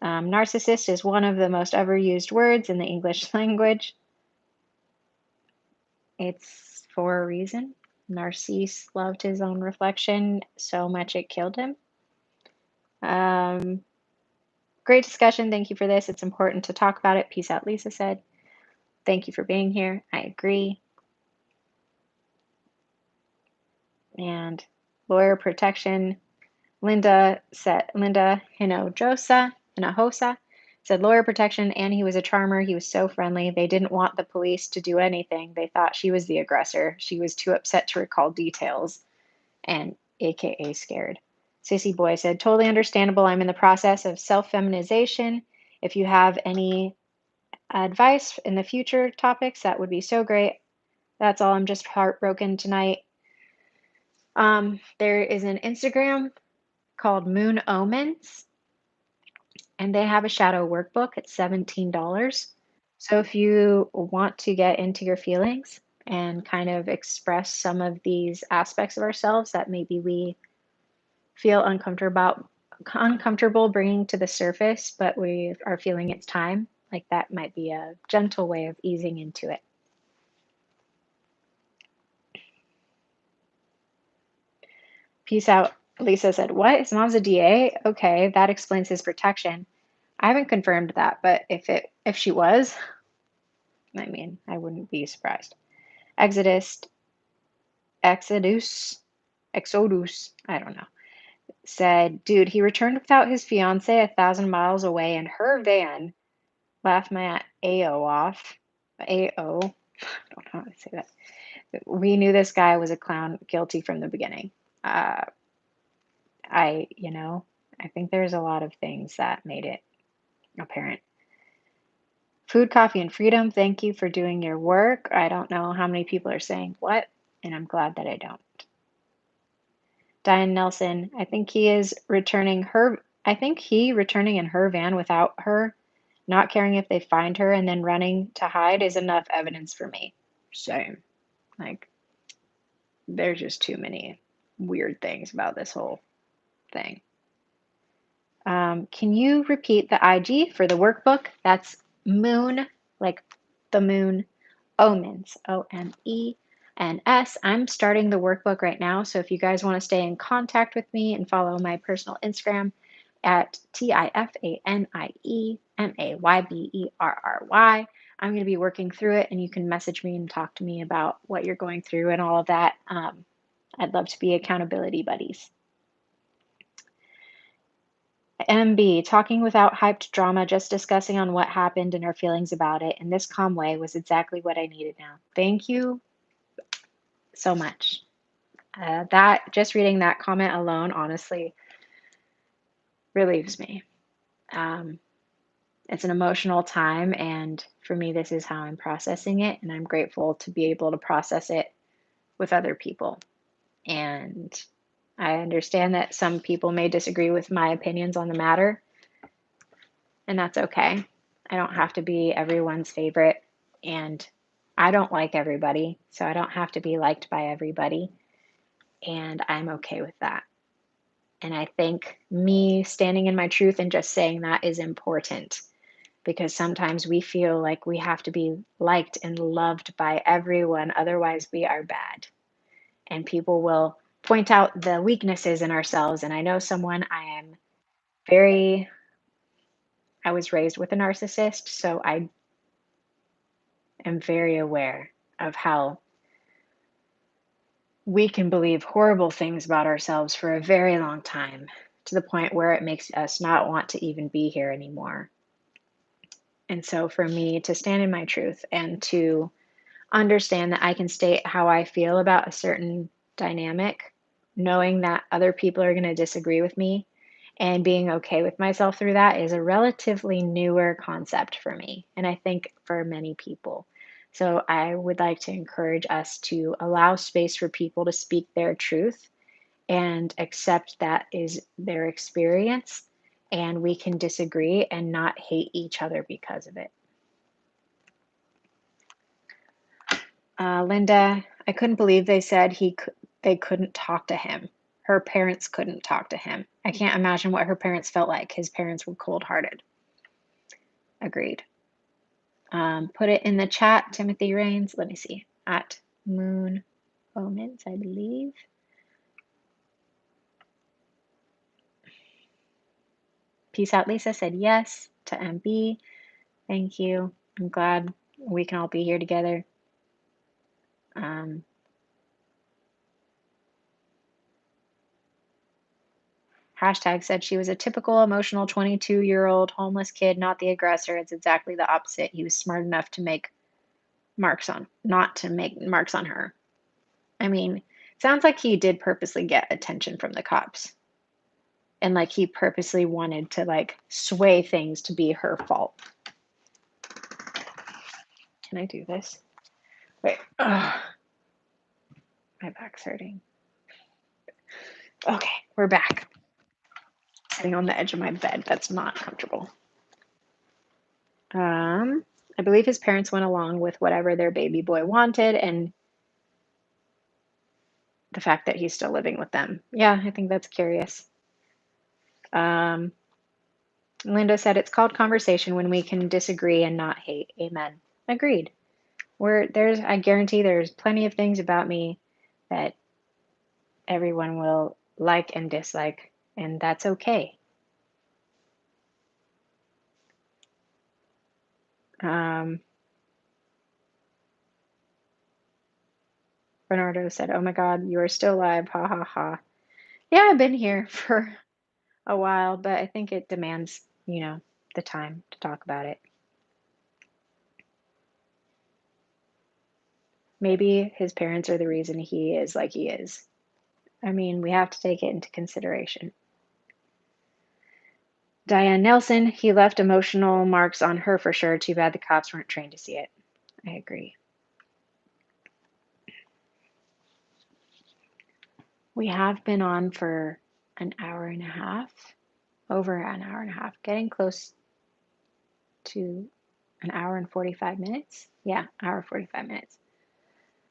Narcissist is one of the most overused words in the English language. It's for a reason. Narcisse loved his own reflection so much it killed him. Great discussion. Thank you for this. It's important to talk about it. Peace out, Lisa said. Thank you for being here. I agree. And lawyer protection. Linda Hinojosa said lawyer protection, and he was a charmer. He was so friendly. They didn't want the police to do anything. They thought she was the aggressor. She was too upset to recall details and AKA scared. Sissy Boy said, "Totally understandable. I'm in the process of self-feminization. If you have any advice in the future topics, that would be so great. That's all. I'm just heartbroken tonight." There is an Instagram called Moon Omens, and they have a shadow workbook. It's $17. So if you want to get into your feelings and kind of express some of these aspects of ourselves that maybe we feel uncomfortable bringing to the surface, but we are feeling it's time, like that might be a gentle way of easing into it. Peace out. Lisa said, "What? His mom's a DA? Okay, that explains his protection." I haven't confirmed that, but if she was, I mean, I wouldn't be surprised. Exodus, Exodus, Exodus, I don't know, said, "Dude, he returned without his fiance 1,000 miles away in her van." Laugh my AO off. AO. I don't know how to say that. We knew this guy was a clown, guilty from the beginning. Uh, I think there's a lot of things that made it apparent. Food, coffee, and freedom. Thank you for doing your work. I don't know how many people are saying what, and I'm glad that I don't. Diane Nelson. I think he returning in her van without her, not caring if they find her, and then running to hide is enough evidence for me. Same. Like, there's just too many weird things about this whole thing. Can you repeat the IG for the workbook? That's Moon, like the moon, Omens, OMENS. I'm starting the workbook right now, so if you guys want to stay in contact with me and follow my personal Instagram at TIFANIEMAYBERRY, I'm going to be working through it, and you can message me and talk to me about what you're going through and all of that. I'd love to be accountability buddies. MB, talking without hyped drama, just discussing on what happened and our feelings about it in this calm way was exactly what I needed now. Thank you so much. That just reading that comment alone, honestly, relieves me. It's an emotional time, and for me, this is how I'm processing it, and I'm grateful to be able to process it with other people. And I understand that some people may disagree with my opinions on the matter, and that's okay. I don't have to be everyone's favorite, and I don't like everybody, so I don't have to be liked by everybody, and I'm okay with that. And I think me standing in my truth and just saying that is important, because sometimes we feel like we have to be liked and loved by everyone, otherwise, we are bad. And people will point out the weaknesses in ourselves. And I know someone I was raised with a narcissist, so I am very aware of how we can believe horrible things about ourselves for a very long time, to the point where it makes us not want to even be here anymore. And so for me to stand in my truth and to understand that I can state how I feel about a certain dynamic, knowing that other people are going to disagree with me, and being okay with myself through that is a relatively newer concept for me, and I think for many people. So I would like to encourage us to allow space for people to speak their truth and accept that is their experience, and we can disagree and not hate each other because of it. Linda, I couldn't believe they said they couldn't talk to him. Her parents couldn't talk to him. I can't imagine what her parents felt like. His parents were cold-hearted. Agreed. Put it in the chat, Timothy Rains. Let me see. At Moon Omens, I believe. Peace out, Lisa said yes to MB. Thank you. I'm glad we can all be here together. Hashtag said she was a typical emotional 22-year-old homeless kid, not the aggressor. It's exactly the opposite. He was smart enough to not to make marks on her. I mean, sounds like he did purposely get attention from the cops. And like he purposely wanted to like sway things to be her fault. Can I do this? Wait. Ugh. My back's hurting. Okay, we're back. Sitting on the edge of my bed. That's not comfortable. I believe his parents went along with whatever their baby boy wanted and the fact that he's still living with them. Yeah, I think that's curious. Um, Linda said it's called conversation when we can disagree and not hate. Amen. Agreed. I guarantee there's plenty of things about me that everyone will like and dislike, and that's okay. Bernardo said, "Oh my God, you are still alive. Ha ha ha." Yeah, I've been here for a while, but I think it demands, the time to talk about it. Maybe his parents are the reason he is like he is. I mean, we have to take it into consideration. Diane Nelson, he left emotional marks on her for sure. Too bad the cops weren't trained to see it. I agree. We have been on for an hour and a half, over an hour and a half, getting close to an hour and 45 minutes. Yeah, hour 45 minutes.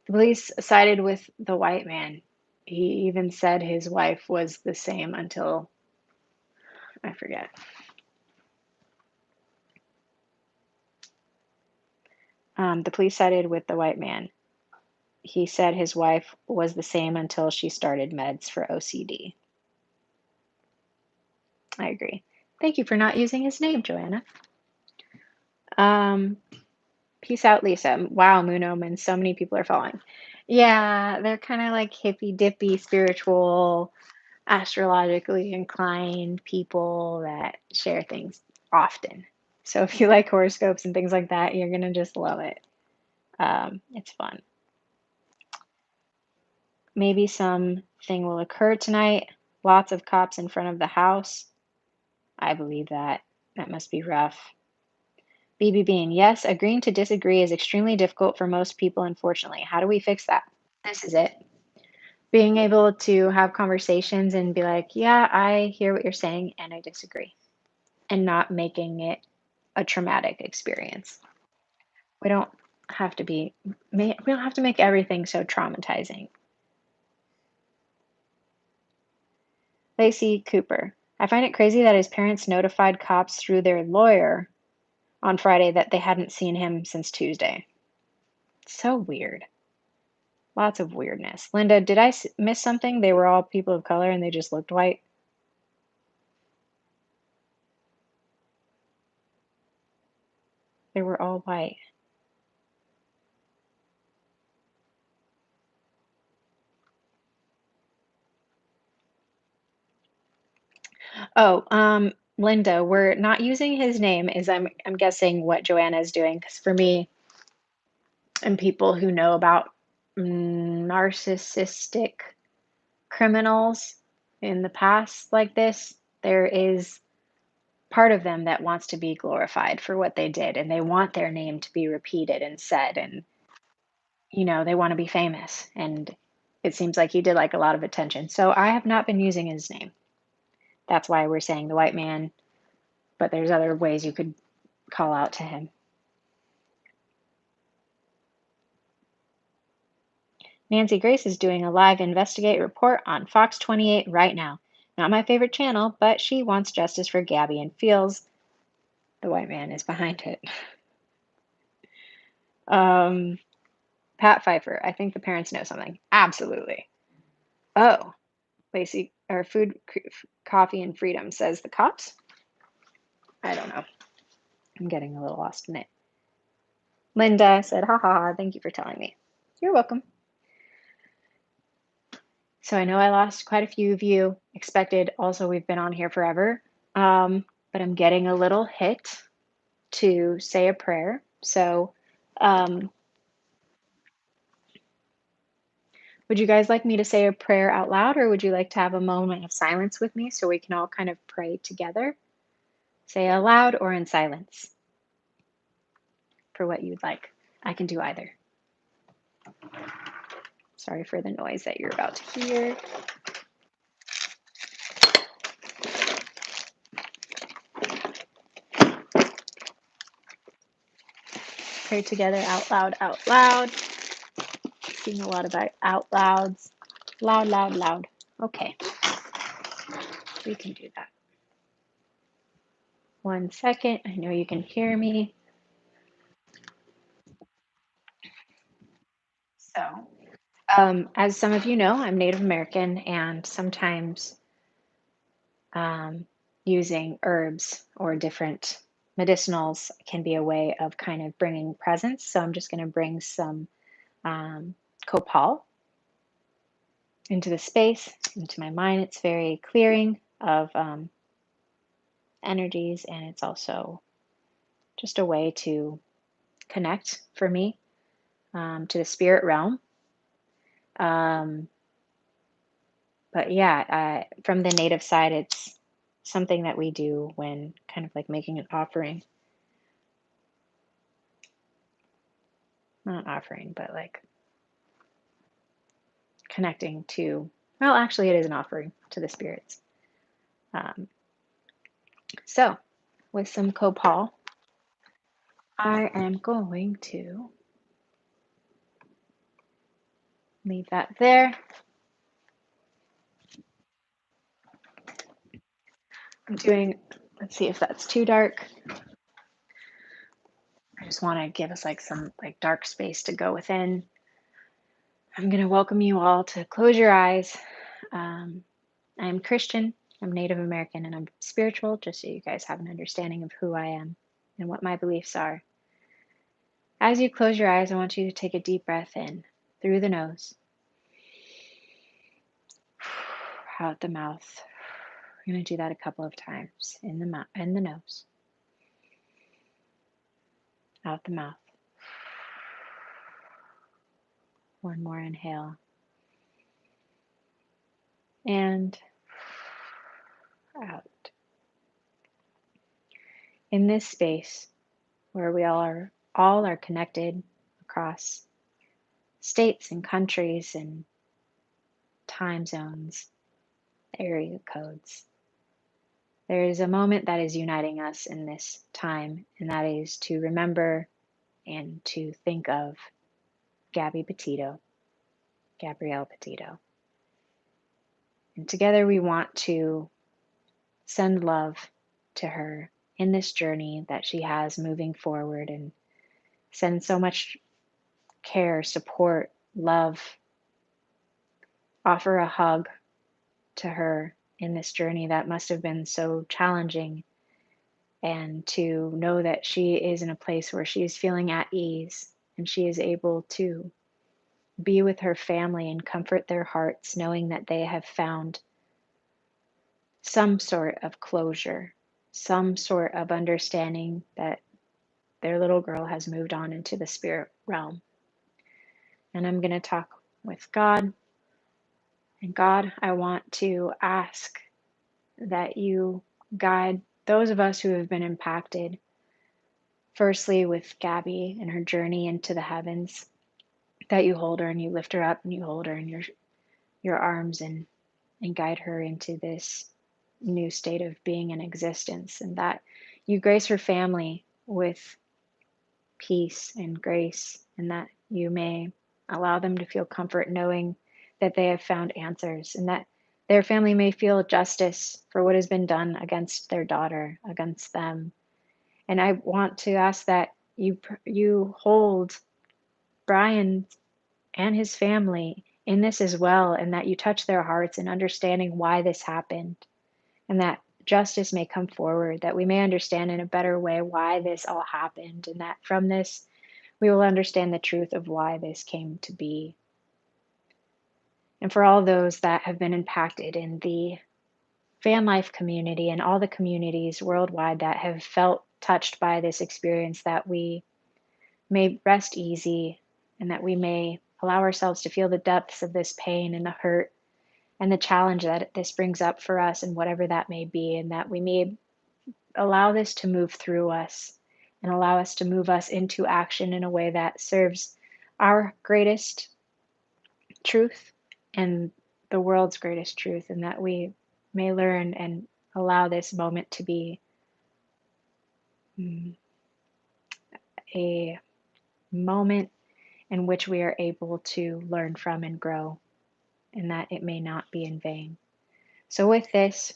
The police sided with the white man. He even said his wife was the same until, I forget. The police sided with the white man. He said his wife was the same until she started meds for OCD. I agree. Thank you for not using his name, Joanna. Peace out, Lisa. Wow, Moon Omen. So many people are following. Yeah, they're kind of like hippy dippy, spiritual, astrologically inclined people that share things often. So if you like horoscopes and things like that, you're going to just love it. It's fun. Maybe something will occur tonight. Lots of cops in front of the house. I believe that. That must be rough. BB Bean, yes, agreeing to disagree is extremely difficult for most people, unfortunately. How do we fix that? This is it. Being able to have conversations and be like, yeah, I hear what you're saying and I disagree, and not making it a traumatic experience. We don't have to make everything so traumatizing. Lacey Cooper, I find it crazy that his parents notified cops through their lawyer on Friday that they hadn't seen him since Tuesday. So weird. Lots of weirdness. Linda, did I miss something? They were all people of color and they just looked white? They were all white. Oh, Linda, we're not using his name is I'm guessing what Joanna is doing, because for me and people who know about narcissistic criminals in the past like this, there is part of them that wants to be glorified for what they did, and they want their name to be repeated and said, and they want to be famous, and it seems like he did like a lot of attention. So I have not been using his name. That's why we're saying the white man, but there's other ways you could call out to him. Nancy Grace is doing a live investigate report on Fox 28 right now. Not my favorite channel, but she wants justice for Gabby and feels the white man is behind it. Pat Pfeiffer, I think the parents know something. Absolutely. Oh, Lacey, or Food, Coffee, and Freedom says the cops? I don't know. I'm getting a little lost in it. Linda said, ha ha ha, thank you for telling me. You're welcome. So I know I lost quite a few of you. Expected. Also, we've been on here forever. But I'm getting a little hit to say a prayer. So would you guys like me to say a prayer out loud, or would you like to have a moment of silence with me so we can all kind of pray together? Say aloud or in silence for what you'd like. I can do either. Sorry for the noise that you're about to hear. pray together out loud, out loud. Seeing a lot about out louds. Loud, loud, loud. Okay, we can do that. 1 second. I know you can hear me. So, as some of you know, I'm Native American, and sometimes using herbs or different medicinals can be a way of kind of bringing presence. So I'm just going to bring some copal into the space, into my mind. It's very clearing of energies, and it's also just a way to connect for me to the spirit realm. But yeah, from the native side, it's something that we do when kind of like making an offering. Not offering, but like connecting to, well, actually, it is an offering to the spirits. Um, so, with some copal, I am going to leave that there. I'm doing, let's see if that's too dark. I just want to give us like some like dark space to go within. I'm going to welcome you all to close your eyes. I'm Christian, I'm Native American, and I'm spiritual, just so you guys have an understanding of who I am and what my beliefs are. As you close your eyes, I want you to take a deep breath in through the nose, out the mouth. We're going to do that a couple of times. In the nose, out the mouth. One more inhale. And out. In this space where we all are connected across states and countries and time zones, area codes, there is a moment that is uniting us in this time, and that is to remember and to think of Gabby Petito, Gabrielle Petito. And together we want to send love to her in this journey that she has moving forward, and send so much care, support, love, offer a hug to her in this journey that must have been so challenging, and to know that she is in a place where she is feeling at ease and she is able to be with her family and comfort their hearts, knowing that they have found some sort of closure, some sort of understanding that their little girl has moved on into the spirit realm. And I'm going to talk with God. And God, I want to ask that you guide those of us who have been impacted, firstly with Gabby and her journey into the heavens, that you hold her and you lift her up and you hold her in your arms and guide her into this new state of being and existence, and that you grace her family with peace and grace, and that you may allow them to feel comfort knowing that they have found answers, and that their family may feel justice for what has been done against their daughter, against them. And I want to ask that you hold Brian and his family in this as well, and that you touch their hearts in understanding why this happened, and that justice may come forward, that we may understand in a better way why this all happened, and that from this we will understand the truth of why this came to be. And for all those that have been impacted in the van life community and all the communities worldwide that have felt touched by this experience, that we may rest easy, and that we may allow ourselves to feel the depths of this pain and the hurt and the challenge that this brings up for us, and whatever that may be, and that we may allow this to move through us and allow us to move us into action in a way that serves our greatest truth and the world's greatest truth, and that we may learn and allow this moment to be a moment in which we are able to learn from and grow, and that it may not be in vain. So, with this,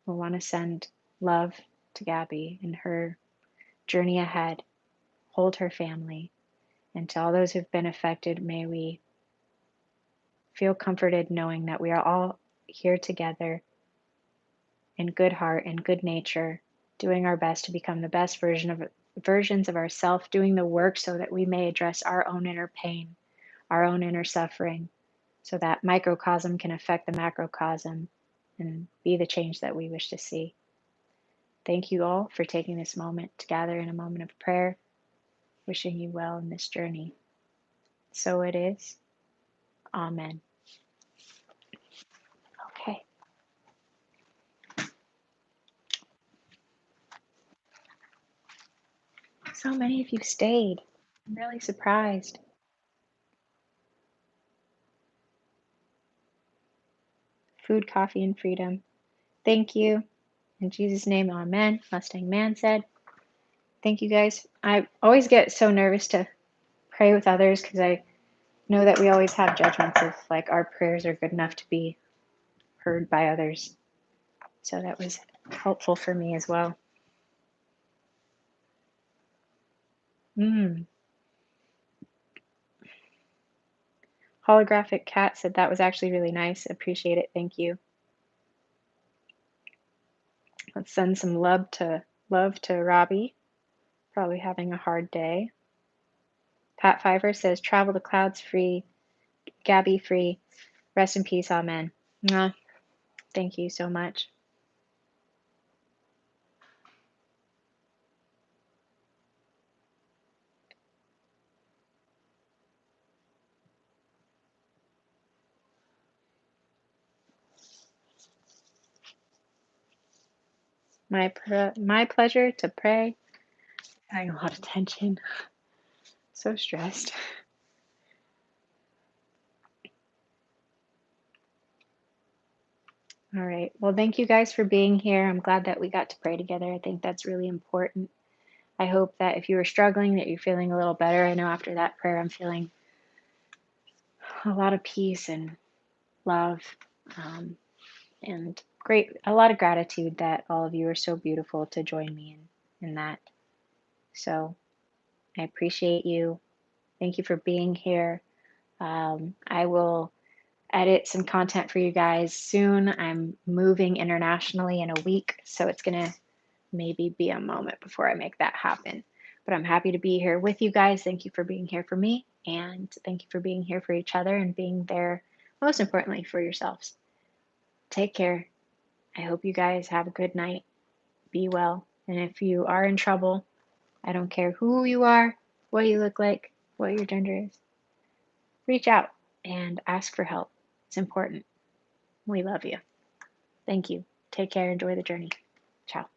we want to send love to Gabby in her journey ahead, hold her family, and to all those who've been affected, may we feel comforted knowing that we are all here together in good heart and good nature, doing our best to become the best versions of ourselves, doing the work so that we may address our own inner pain, our own inner suffering, so that microcosm can affect the macrocosm and be the change that we wish to see. Thank you all for taking this moment to gather in a moment of prayer, wishing you well in this journey. So it is. Amen. Okay. So many of you stayed. I'm really surprised. Food, coffee, and freedom. Thank you. In Jesus' name, amen. Mustang Man said. Thank you guys. I always get so nervous to pray with others because I know that we always have judgments if like our prayers are good enough to be heard by others. So that was helpful for me as well. Holographic Cat said that was actually really nice. Appreciate it. Thank you. Let's send some love to Robbie. Probably having a hard day. Pat Fiver says travel the clouds free, Gabby free. Rest in peace. Amen. Mwah. Thank you so much. My pleasure to pray. Having a lot of tension. So stressed. All right. Well, thank you guys for being here. I'm glad that we got to pray together. I think that's really important. I hope that if you were struggling, that you're feeling a little better. I know after that prayer, I'm feeling a lot of peace and love, and a lot of gratitude that all of you are so beautiful to join me in that. So I appreciate you. Thank you for being here. I will edit some content for you guys soon. I'm moving internationally in a week, so it's going to maybe be a moment before I make that happen. But I'm happy to be here with you guys. Thank you for being here for me, and thank you for being here for each other and being there, most importantly, for yourselves. Take care. I hope you guys have a good night. Be well. And if you are in trouble, I don't care who you are, what you look like, what your gender is, reach out and ask for help. It's important. We love you. Thank you. Take care. Enjoy the journey. Ciao.